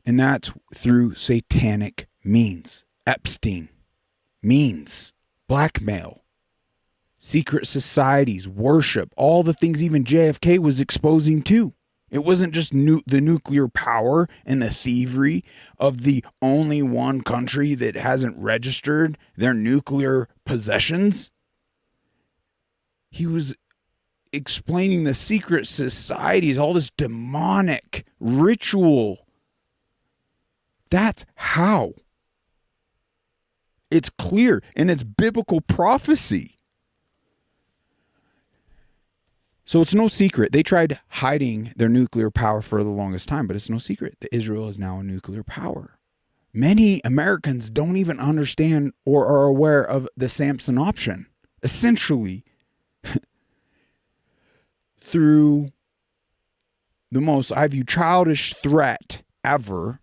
And that's through satanic means. Epstein means, blackmail, secret societies, worship, all the things even JFK was exposing too. It wasn't just the nuclear power and the thievery of the only one country that hasn't registered their nuclear possessions. He was explaining the secret societies, all this demonic ritual. That's how. It's clear, and it's biblical prophecy. So it's no secret. They tried hiding their nuclear power for the longest time, but it's no secret that Israel is now a nuclear power. Many Americans don't even understand or are aware of the Samson option. Essentially, through the most, I view, childish threat ever,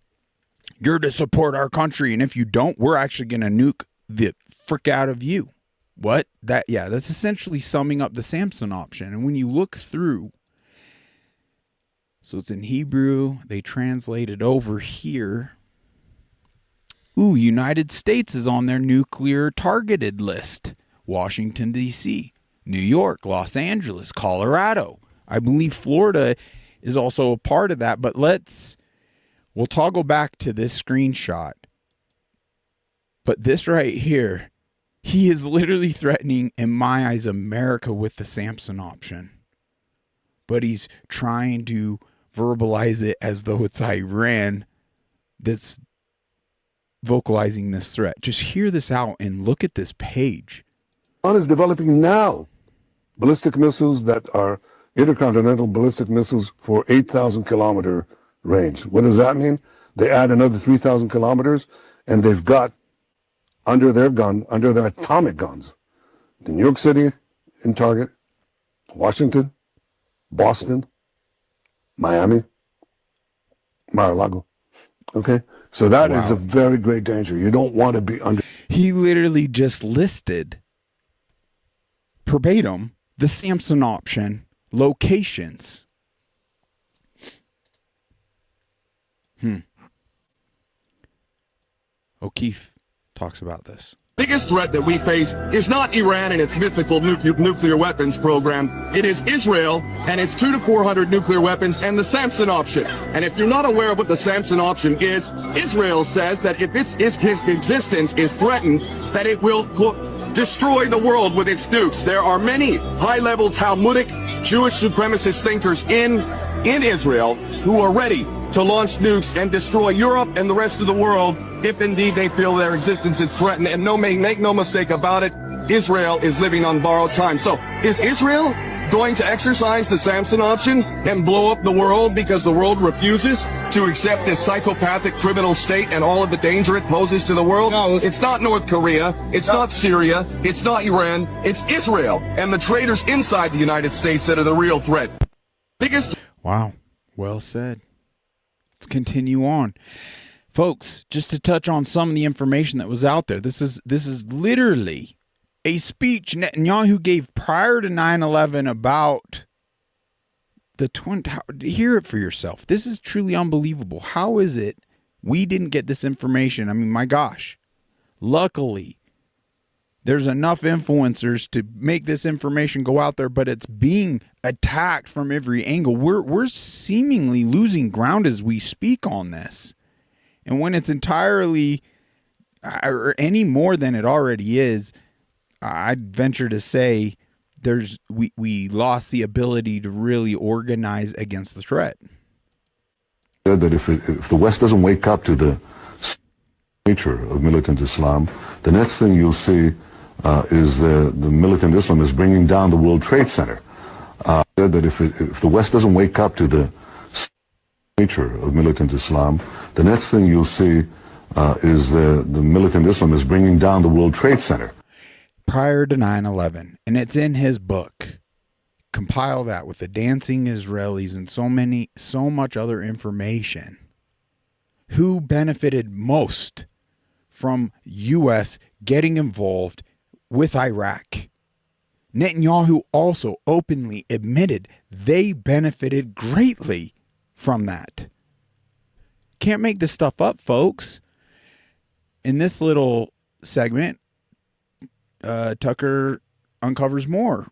you're to support our country, and if you don't, we're actually going to nuke the frick out of you. What? That's essentially summing up the Samson option. And when you look through, so it's in Hebrew, they translate it over here. Ooh, United States is on their nuclear targeted list. Washington, D.C., New York, Los Angeles, Colorado. I believe Florida is also a part of that, but we'll toggle back to this screenshot. But this right here, he is literally threatening, in my eyes, America with the Samson option. But he's trying to verbalize it as though it's Iran that's vocalizing this threat. Just hear this out and look at this page. Iran is developing now ballistic missiles that are intercontinental ballistic missiles for 8,000 kilometer range. What does that mean? They add another 3,000 kilometers, and they've got under their atomic guns, New York City in target, Washington, Boston, Miami, Mar-a-Lago. Okay? So that is a very great danger. You don't want to be under. He literally just listed verbatim the Samson option locations. O'Keefe talks about this. Biggest threat that we face is not Iran and its mythical nuclear weapons program. It is Israel and its 200 to 400 nuclear weapons and the Samson option. And if you're not aware of what the Samson option is, Israel says that if his existence is threatened, that it will destroy the world with its nukes. There are many high-level Talmudic Jewish supremacist thinkers in Israel who are ready to launch nukes and destroy Europe and the rest of the world if indeed they feel their existence is threatened. And make no mistake about it, Israel is living on borrowed time. So is Israel going to exercise the Samson option and blow up the world because the world refuses to accept this psychopathic criminal state and all of the danger it poses to the world? No, it's not North Korea. It's not Syria. It's not Iran. It's Israel and the traitors inside the United States that are the real threat. Wow. Well said. Let's continue on. Folks, just to touch on some of the information that was out there. This is literally a speech Netanyahu gave prior to 9/11 about the Twin Towers. Hear it for yourself. This is truly unbelievable. How is it we didn't get this information? I mean, my gosh. Luckily, there's enough influencers to make this information go out there, but it's being attacked from every angle. We're seemingly losing ground as we speak on this. And when it's entirely or any more than it already is, I'd venture to say we lost the ability to really organize against the threat. That if the West doesn't wake up to the nature of militant Islam, the next thing you'll see is the militant Islam is bringing down the World Trade Center. That if the West doesn't wake up to the nature of militant Islam, the next thing you'll see is the militant Islam is bringing down the World Trade Center. Prior to 9/11, and it's in his book. Compile that with the dancing Israelis and so much other information. Who benefited most from U.S. getting involved with Iraq? Netanyahu also openly admitted they benefited greatly from that. Can't make this stuff up, folks. In this little segment, Tucker uncovers more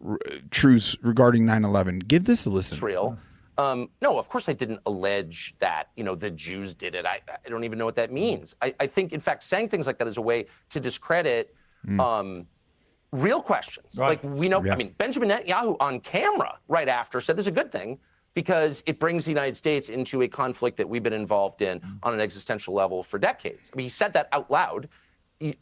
truths regarding 9/11. Give this a listen. Israel. No, of course I didn't allege that, the Jews did it. I don't even know what that means. I think, in fact, saying things like that is a way to discredit real questions. Right. Like we know, Yeah. I mean, Benjamin Netanyahu on camera right after said this is a good thing because it brings the United States into a conflict that we've been involved in on an existential level for decades. I mean, he said that out loud.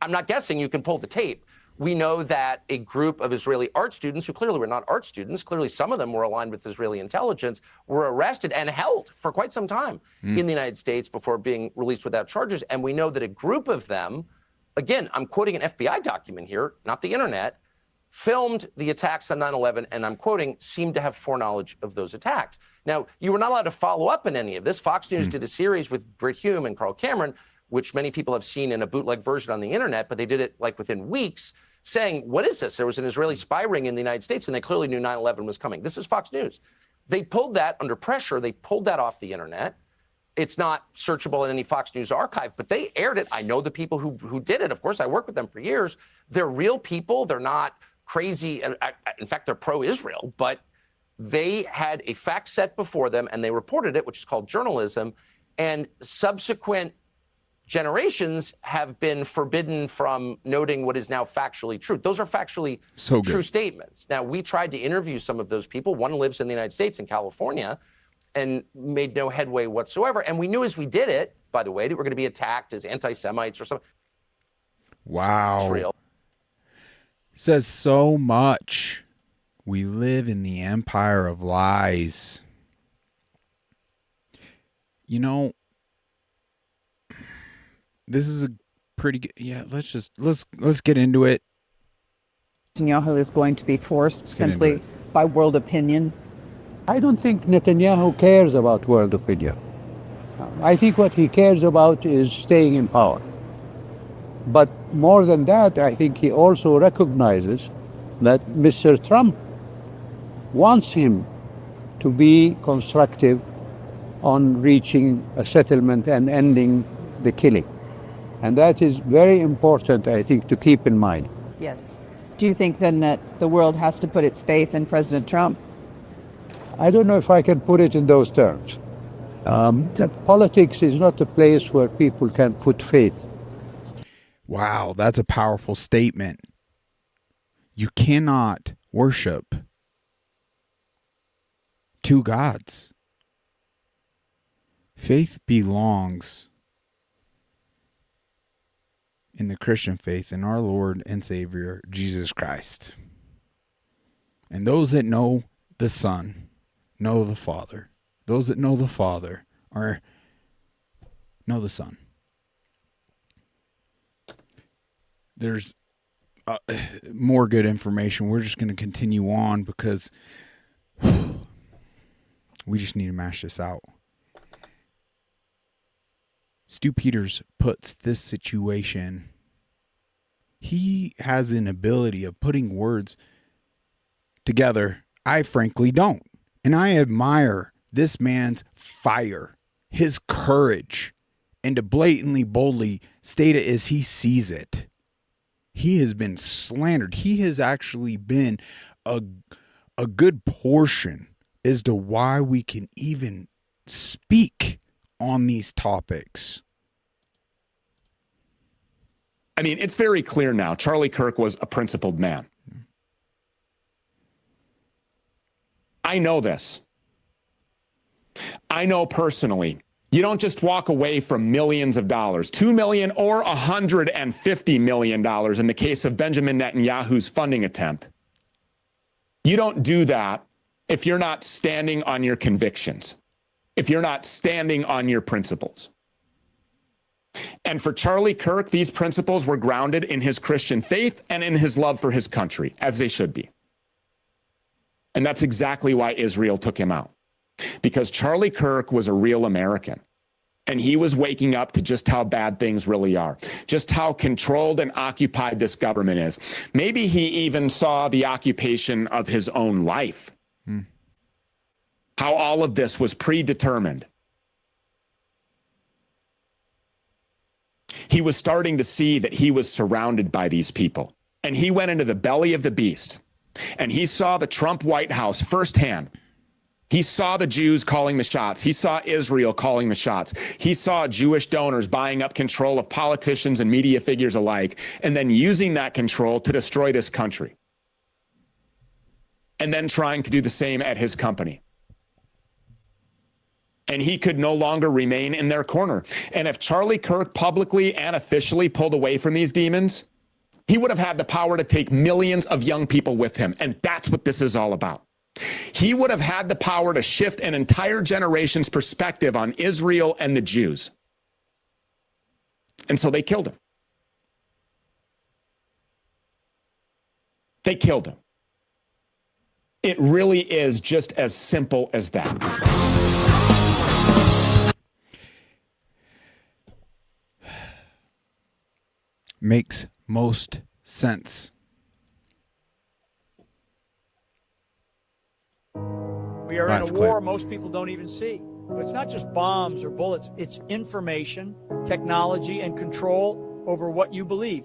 I'm not guessing, you can pull the tape. We know that a group of Israeli art students, who clearly were not art students, clearly some of them were aligned with Israeli intelligence, were arrested and held for quite some time in the United States before being released without charges. And we know that a group of them, again, I'm quoting an FBI document here, not the internet, filmed the attacks on 9/11, and I'm quoting, seemed to have foreknowledge of those attacks. Now, you were not allowed to follow up in any of this. Fox News did a series with Britt Hume and Carl Cameron, which many people have seen in a bootleg version on the internet, but they did it like within weeks, saying, what is this? There was an Israeli spy ring in the United States, and they clearly knew 9/11 was coming. This is Fox News. They pulled that under pressure. They pulled that off the internet. It's not searchable in any Fox News archive, but they aired it. I know the people who did it. Of course, I worked with them for years. They're real people. They're not crazy. In fact, they're pro-Israel, but they had a fact set before them, and they reported it, which is called journalism, and subsequent generations have been forbidden from noting what is now factually true. Those are factually true statements. Now, we tried to interview some of those people. One lives in the United States, in California, and made no headway whatsoever. And we knew as we did it, by the way, that we're going to be attacked as anti-Semites or something. Wow. It's real. Says so much. We live in the empire of lies. This is a pretty good, let's get into it. Netanyahu is going to be forced simply by world opinion. I don't think Netanyahu cares about world opinion. I think what he cares about is staying in power. But more than that, I think he also recognizes that Mr. Trump wants him to be constructive on reaching a settlement and ending the killing. And that is very important, I think, to keep in mind. Yes. Do you think then that the world has to put its faith in President Trump? I don't know if I can put it in those terms. That politics is not a place where people can put faith. Wow, that's a powerful statement. You cannot worship two gods. Faith belongs in the Christian faith in our Lord and Savior, Jesus Christ. And those that know the Son know the Father. Those that know the Father know the Son. There's more good information. We're just going to continue on because we just need to mash this out. Stu Peters puts this situation, he has an ability of putting words together. I frankly don't. And I admire this man's fire, his courage, and to blatantly, boldly state it as he sees it. He has been slandered. He has actually been a good portion as to why we can even speak on these topics. I mean, it's very clear now. Charlie Kirk was a principled man. I know this. I know personally, you don't just walk away from millions of dollars, $2 million or $150 million in the case of Benjamin Netanyahu's funding attempt. You don't do that if you're not standing on your convictions, if you're not standing on your principles. And for Charlie Kirk, these principles were grounded in his Christian faith and in his love for his country, as they should be. And that's exactly why Israel took him out. Because Charlie Kirk was a real American. And he was waking up to just how bad things really are, just how controlled and occupied this government is. Maybe he even saw the occupation of his own life. How all of this was predetermined. He was starting to see that he was surrounded by these people. And he went into the belly of the beast. And he saw the Trump White House firsthand. He saw the Jews calling the shots. He saw Israel calling the shots. He saw Jewish donors buying up control of politicians and media figures alike, and then using that control to destroy this country. And then trying to do the same at his company. And he could no longer remain in their corner. And if Charlie Kirk publicly and officially pulled away from these demons, he would have had the power to take millions of young people with him. And that's what this is all about. He would have had the power to shift an entire generation's perspective on Israel and the Jews. And so they killed him. They killed him. It really is just as simple as that. Makes most sense. We are in a war most people don't even see. It's not just bombs or bullets. It's information, technology, and control over what you believe.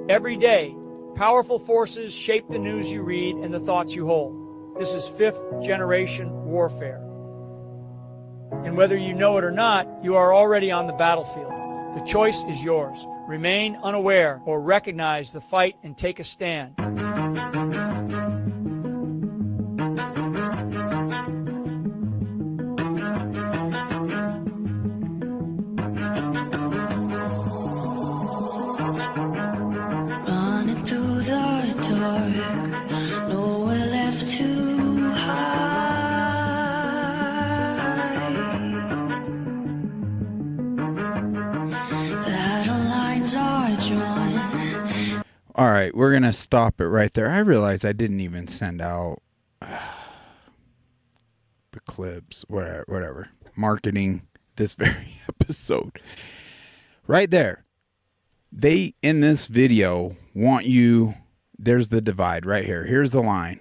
Every day, powerful forces shape the news you read and the thoughts you hold. This is fifth-generation warfare. And whether you know it or not, you are already on the battlefield. The choice is yours. Remain unaware or recognize the fight and take a stand. Running through the dark, nowhere left to hide. Battle lines are drawn. All right, we're going to stop it right there. I realize I didn't even send out the clips, whatever, marketing this very episode. Right there. They, in this video, want you, there's the divide right here. Here's the line.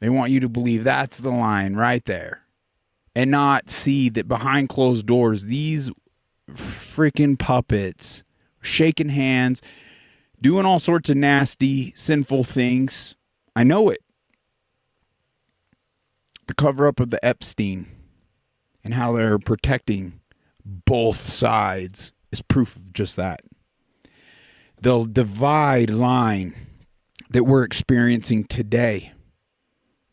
They want you to believe that's the line right there. And not see that behind closed doors, these freaking puppets shaking hands, doing all sorts of nasty, sinful things. I know it. The cover-up of the Epstein and how they're protecting both sides is proof of just that. The divide line that we're experiencing today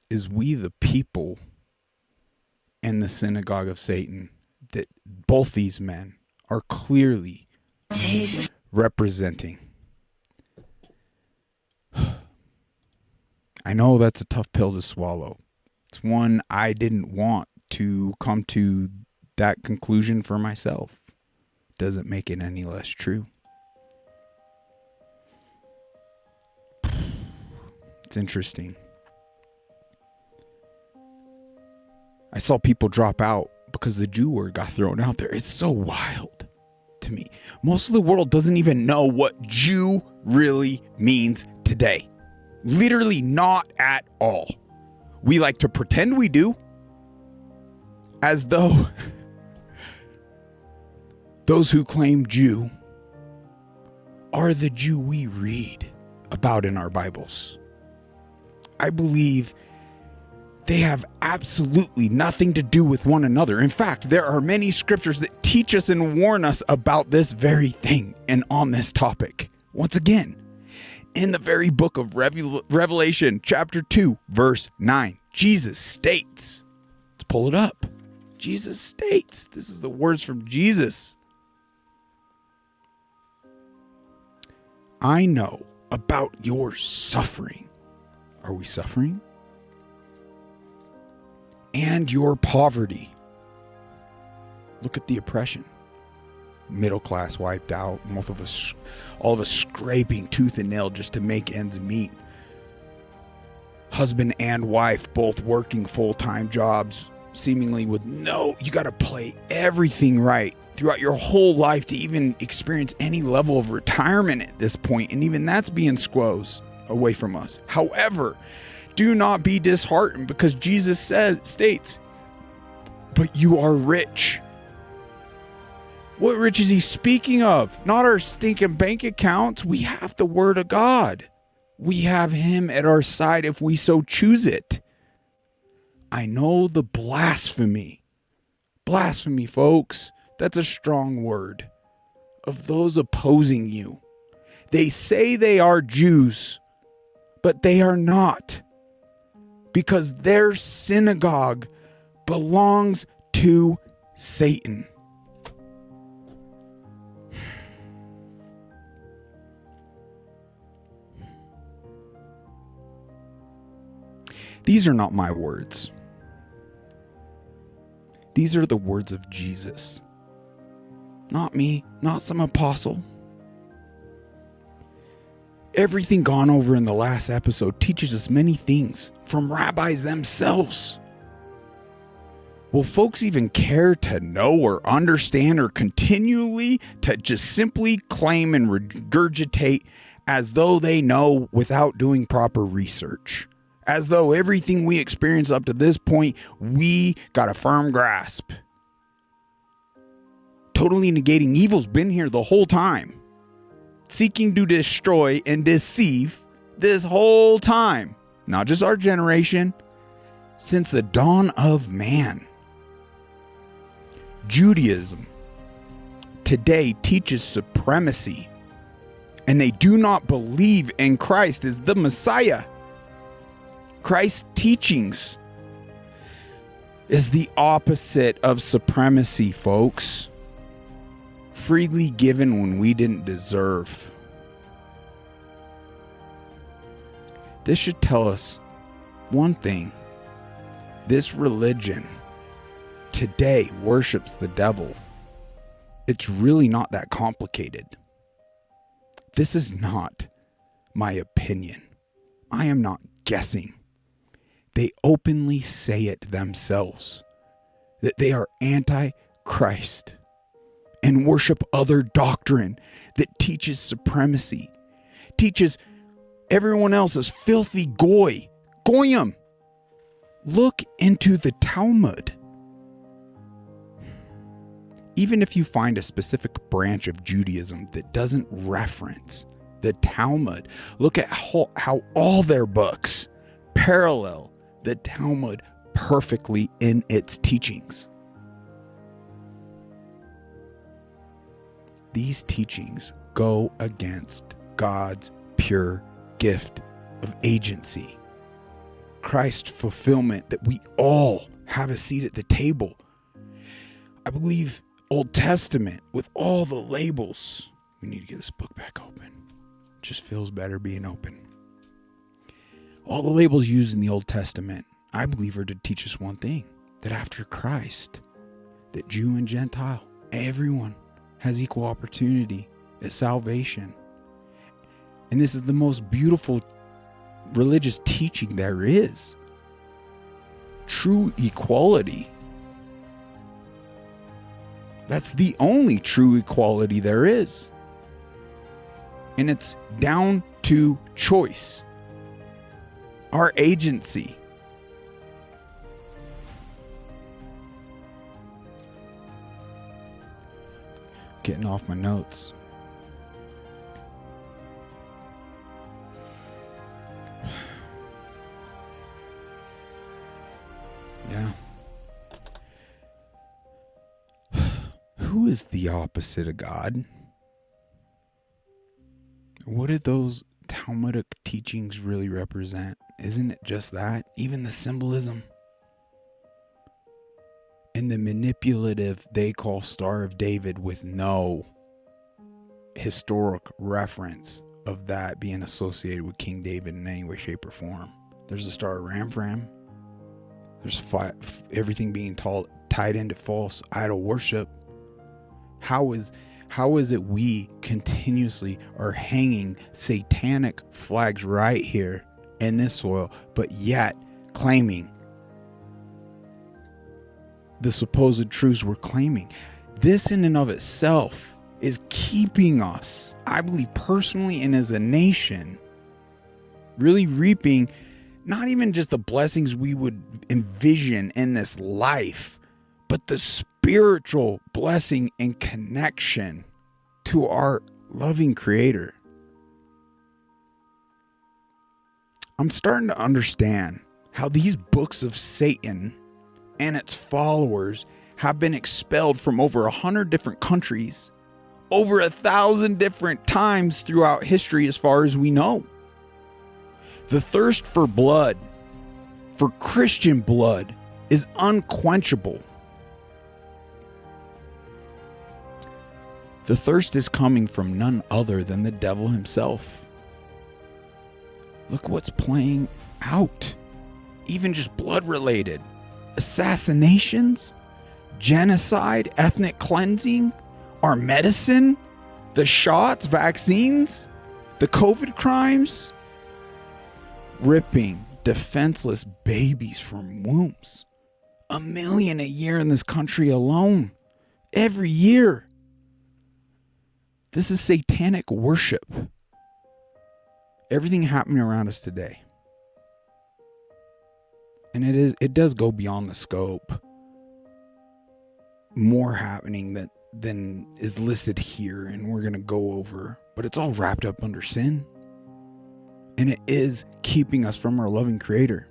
is we the people and the synagogue of Satan that both these men are clearly representing. I know that's a tough pill to swallow. It's one I didn't want to come to that conclusion for myself. Doesn't make it any less true. It's interesting. I saw people drop out because the Jew word got thrown out there. It's so wild to me. Most of the world doesn't even know what Jew really means today. Literally not at all. We like to pretend we do, as though those who claim Jew are the Jew we read about in our Bibles. I believe they have absolutely nothing to do with one another. In fact, there are many scriptures that teach us and warn us about this very thing and on this topic. Once again, in the very book of Revelation, chapter 2, verse 9, Jesus states, let's pull it up. Jesus states, this is the words from Jesus. I know about your suffering. Are we suffering? And your poverty. Look at the oppression. Middle class wiped out. All of us scraping tooth and nail just to make ends meet. Husband and wife both working full-time jobs, seemingly with you got to play everything right throughout your whole life to even experience any level of retirement at this point, and even that's being squozed away from us. However, do not be disheartened, because Jesus states, but you are rich. What rich is he speaking of? Not our stinking bank accounts. We have the word of God. We have him at our side if we so choose it. I know the blasphemy. Blasphemy, folks. That's a strong word. Of those opposing you. They say they are Jews, but they are not. Because their synagogue belongs to Satan. These are not my words. These are the words of Jesus. Not me, not some apostle. Everything gone over in the last episode teaches us many things from rabbis themselves. Will folks even care to know or understand, or continually to just simply claim and regurgitate as though they know without doing proper research? As though everything we experience up to this point, we got a firm grasp. Totally negating evil's been here the whole time. Seeking to destroy and deceive this whole time. Not just our generation, since the dawn of man. Judaism today teaches supremacy, and they do not believe in Christ as the Messiah. Christ's teachings is the opposite of supremacy, folks. Freely given when we didn't deserve. This should tell us one thing. This religion today worships the devil. It's really not that complicated. This is not my opinion. I am not guessing. They openly say it themselves, that they are anti-Christ and worship other doctrine that teaches supremacy, teaches everyone else as filthy goyim. Look into the Talmud. Even if you find a specific branch of Judaism that doesn't reference the Talmud, look at how all their books parallel the Talmud perfectly in its teachings. These teachings go against God's pure gift of agency, Christ's fulfillment that we all have a seat at the table. I believe Old Testament with all the labels. We need to get this book back open. It just feels better being open. All the labels used in the Old Testament, I believe, are to teach us one thing, that after Christ, that Jew and Gentile, everyone has equal opportunity at salvation. And this is the most beautiful religious teaching there is. True equality. That's the only true equality there is. And it's down to choice. Our agency. Getting off my notes. Yeah. Who is the opposite of God? What did those Talmudic teachings really represent? Isn't it just that? Even the symbolism and the manipulative they call Star of David with no historic reference of that being associated with King David in any way, shape, or form. There's the Star of Ramphram. There's everything being tied into false idol worship. How is it we continuously are hanging satanic flags right here in this soil, but yet claiming the supposed truths we're claiming? This in and of itself is keeping us, I believe personally and as a nation, really reaping not even just the blessings we would envision in this life, but the spiritual blessing and connection to our loving Creator. I'm starting to understand how these books of Satan and its followers have been expelled from over 100 different countries, over 1,000 different times throughout history as far as we know. The thirst for blood, for Christian blood, is unquenchable. The thirst is coming from none other than the devil himself. Look what's playing out. Even just blood related. Assassinations, genocide, ethnic cleansing, our medicine, the shots, vaccines, the COVID crimes, ripping defenseless babies from wombs. 1 million a year in this country alone. Every year. This is satanic worship. Everything happening around us today. And it does go beyond the scope. More happening than is listed here and we're going to go over. But it's all wrapped up under sin. And it is keeping us from our loving Creator.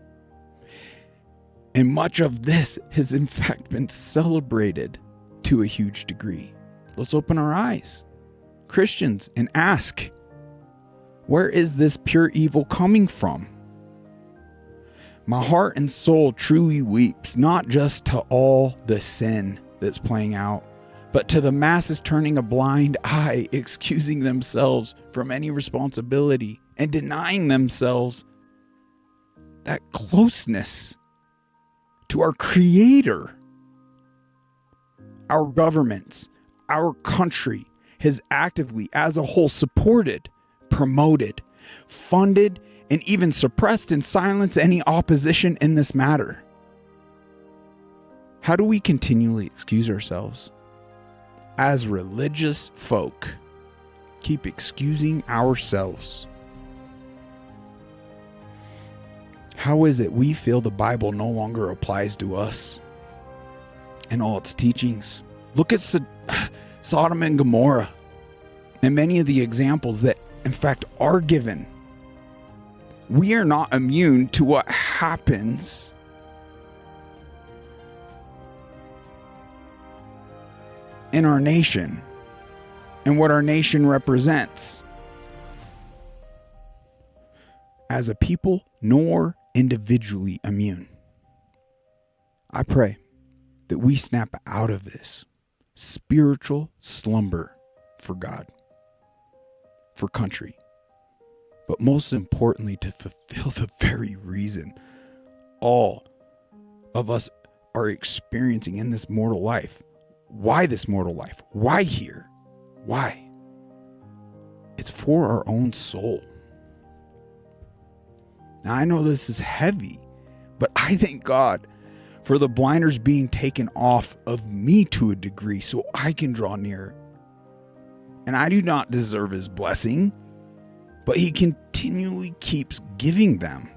And much of this has in fact been celebrated to a huge degree. Let's open our eyes, Christians, and ask, where is this pure evil coming from? My heart and soul truly weeps, not just to all the sin that's playing out, but to the masses turning a blind eye, excusing themselves from any responsibility and denying themselves that closeness to our Creator. Our governments, our country has actively, as a whole, supported, promoted, funded, and even suppressed and silenced any opposition in this matter. How do we continually excuse ourselves? As religious folk, keep excusing ourselves. How is it we feel the Bible no longer applies to us and all its teachings? Look at Sodom and Gomorrah and many of the examples that in fact are given. We are not immune to what happens in our nation and what our nation represents as a people, nor individually immune. I pray that we snap out of this spiritual slumber for God, for country, but most importantly, to fulfill the very reason all of us are experiencing in this mortal life. Why this mortal life? Why here? Why? It's for our own soul. Now, I know this is heavy, but I thank God for the blinders being taken off of me to a degree so I can draw near. And I do not deserve his blessing, but he continually keeps giving them.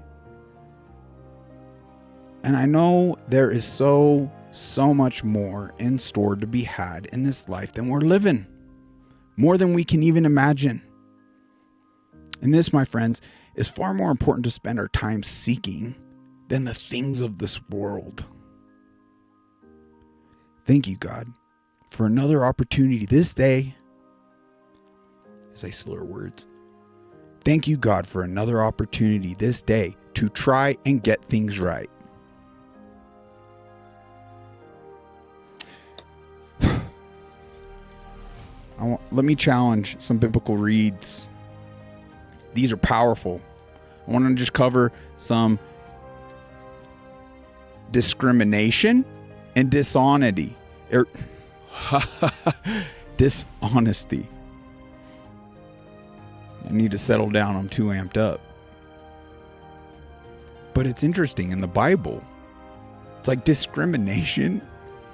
And I know there is so much more in store to be had in this life than we're living. More than we can even imagine. And this, my friends, is far more important to spend our time seeking than the things of this world. Thank you, God, for another opportunity this day. As I slur words. Thank you, God, for another opportunity this day to try and get things right. Let me challenge some biblical reads. These are powerful. I want to just cover some discrimination and dishonesty. Dishonesty. I need to settle down. I'm too amped up. But it's interesting in the Bible. It's like discrimination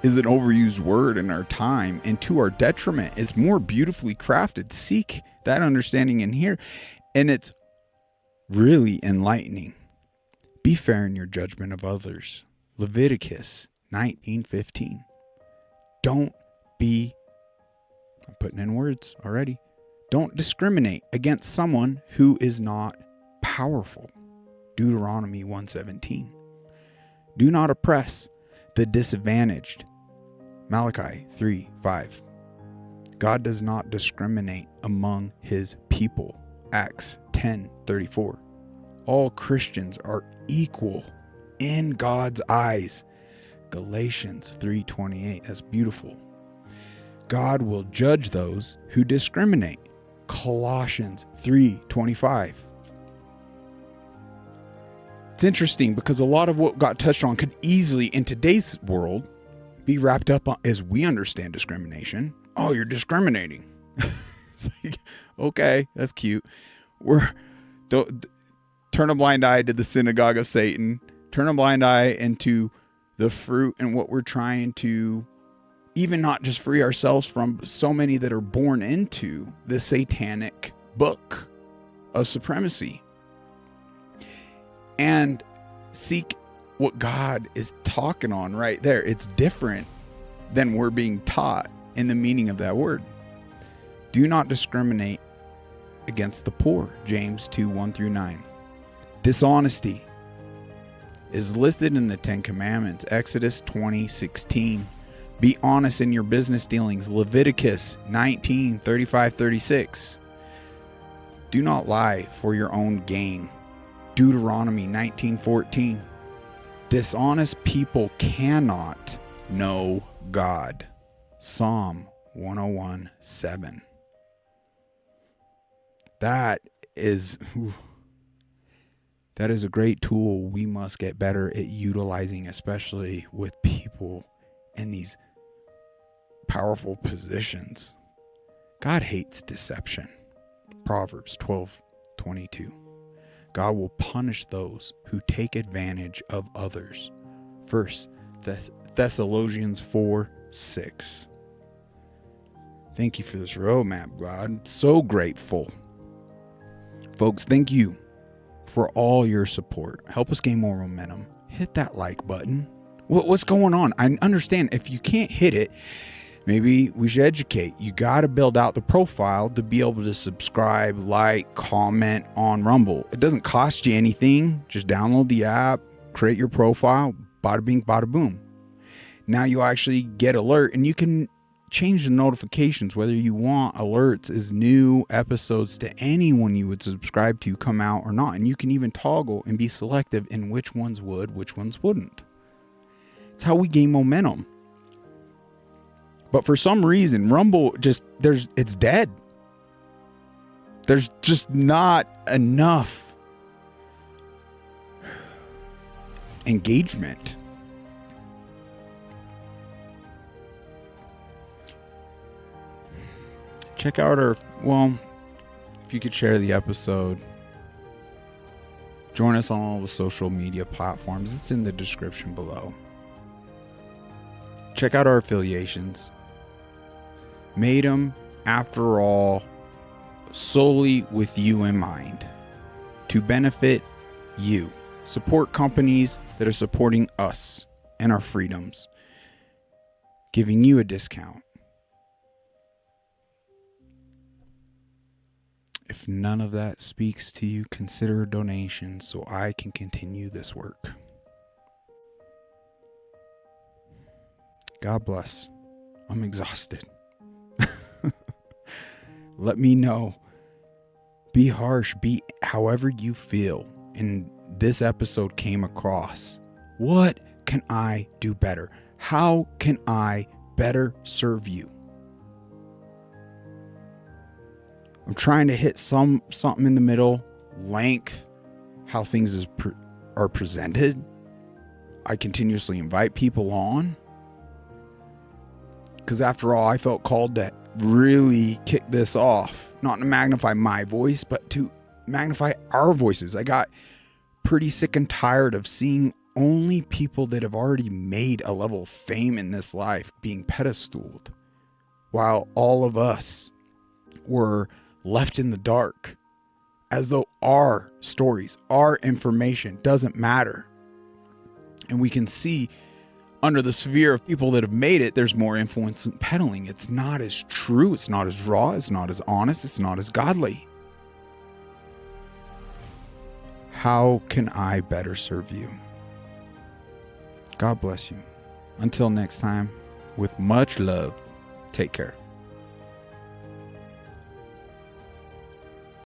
is an overused word in our time and to our detriment. It's more beautifully crafted. Seek that understanding in here. And it's really enlightening. Be fair in your judgment of others. Leviticus 19:15. Don't be, I'm putting in words already. Don't discriminate against someone who is not powerful. Deuteronomy 1:17. Do not oppress the disadvantaged. Malachi 3:5. God does not discriminate among his people. Acts 10:34. All Christians are equal in God's eyes. Galatians 3:28. That's beautiful. God will judge those who discriminate. Colossians 3:25. It's interesting because a lot of what got touched on could easily, in today's world, be wrapped up on, as we understand discrimination. Oh, you're discriminating. It's like, okay, that's cute. Don't turn a blind eye to the synagogue of Satan. Turn a blind eye into the fruit and what we're trying to even not just free ourselves from so many that are born into the satanic book of supremacy. And seek what God is talking on right there. It's different than we're being taught in the meaning of that word. Do not discriminate against the poor. James 2:1-9. Dishonesty is listed in the Ten Commandments. Exodus 20:16. Be honest in your business dealings. Leviticus 19:35-36. Do not lie for your own gain. Deuteronomy 19:14. Dishonest people cannot know God. Psalm 101:7. That is a great tool we must get better at utilizing, especially with people in these powerful positions. God hates deception. Proverbs 12:22. God will punish those who take advantage of others. 1 Thessalonians 4:6. Thank you for this roadmap, God. So grateful. Folks, thank you for all your support. Help us gain more momentum. Hit that like button. What's going on? I understand if you can't hit it, maybe we should educate. You got to build out the profile to be able to subscribe, like, comment on Rumble. It doesn't cost you anything. Just download the app, create your profile, bada bing, bada boom. Now you actually get alert, and you can change the notifications, whether you want alerts as new episodes to anyone you would subscribe to come out or not. And you can even toggle and be selective in which ones would, which ones wouldn't. It's how we gain momentum. But for some reason, Rumble it's dead. There's just not enough engagement. Check out if you could share the episode, join us on all the social media platforms. It's in the description below. Check out our affiliations. Made them, after all, solely with you in mind, to benefit you. Support companies that are supporting us and our freedoms, giving you a discount. If none of that speaks to you, consider a donation so I can continue this work. God bless. I'm exhausted. Let me know. Be harsh. Be however you feel. And this episode came across. What can I do better? How can I better serve you? I'm trying to hit something in the middle. Length. How things are presented. I continuously invite people on. Because after all, I felt called to really kick this off. Not to magnify my voice, but to magnify our voices. I got pretty sick and tired of seeing only people that have already made a level of fame in this life being pedestaled, while all of us were left in the dark, as though our stories, our information doesn't matter. And we can see under the sphere of people that have made it, there's more influence in peddling. It's not as true. It's not as raw. It's not as honest. It's not as godly. How can I better serve you? God bless you. Until next time, with much love, take care.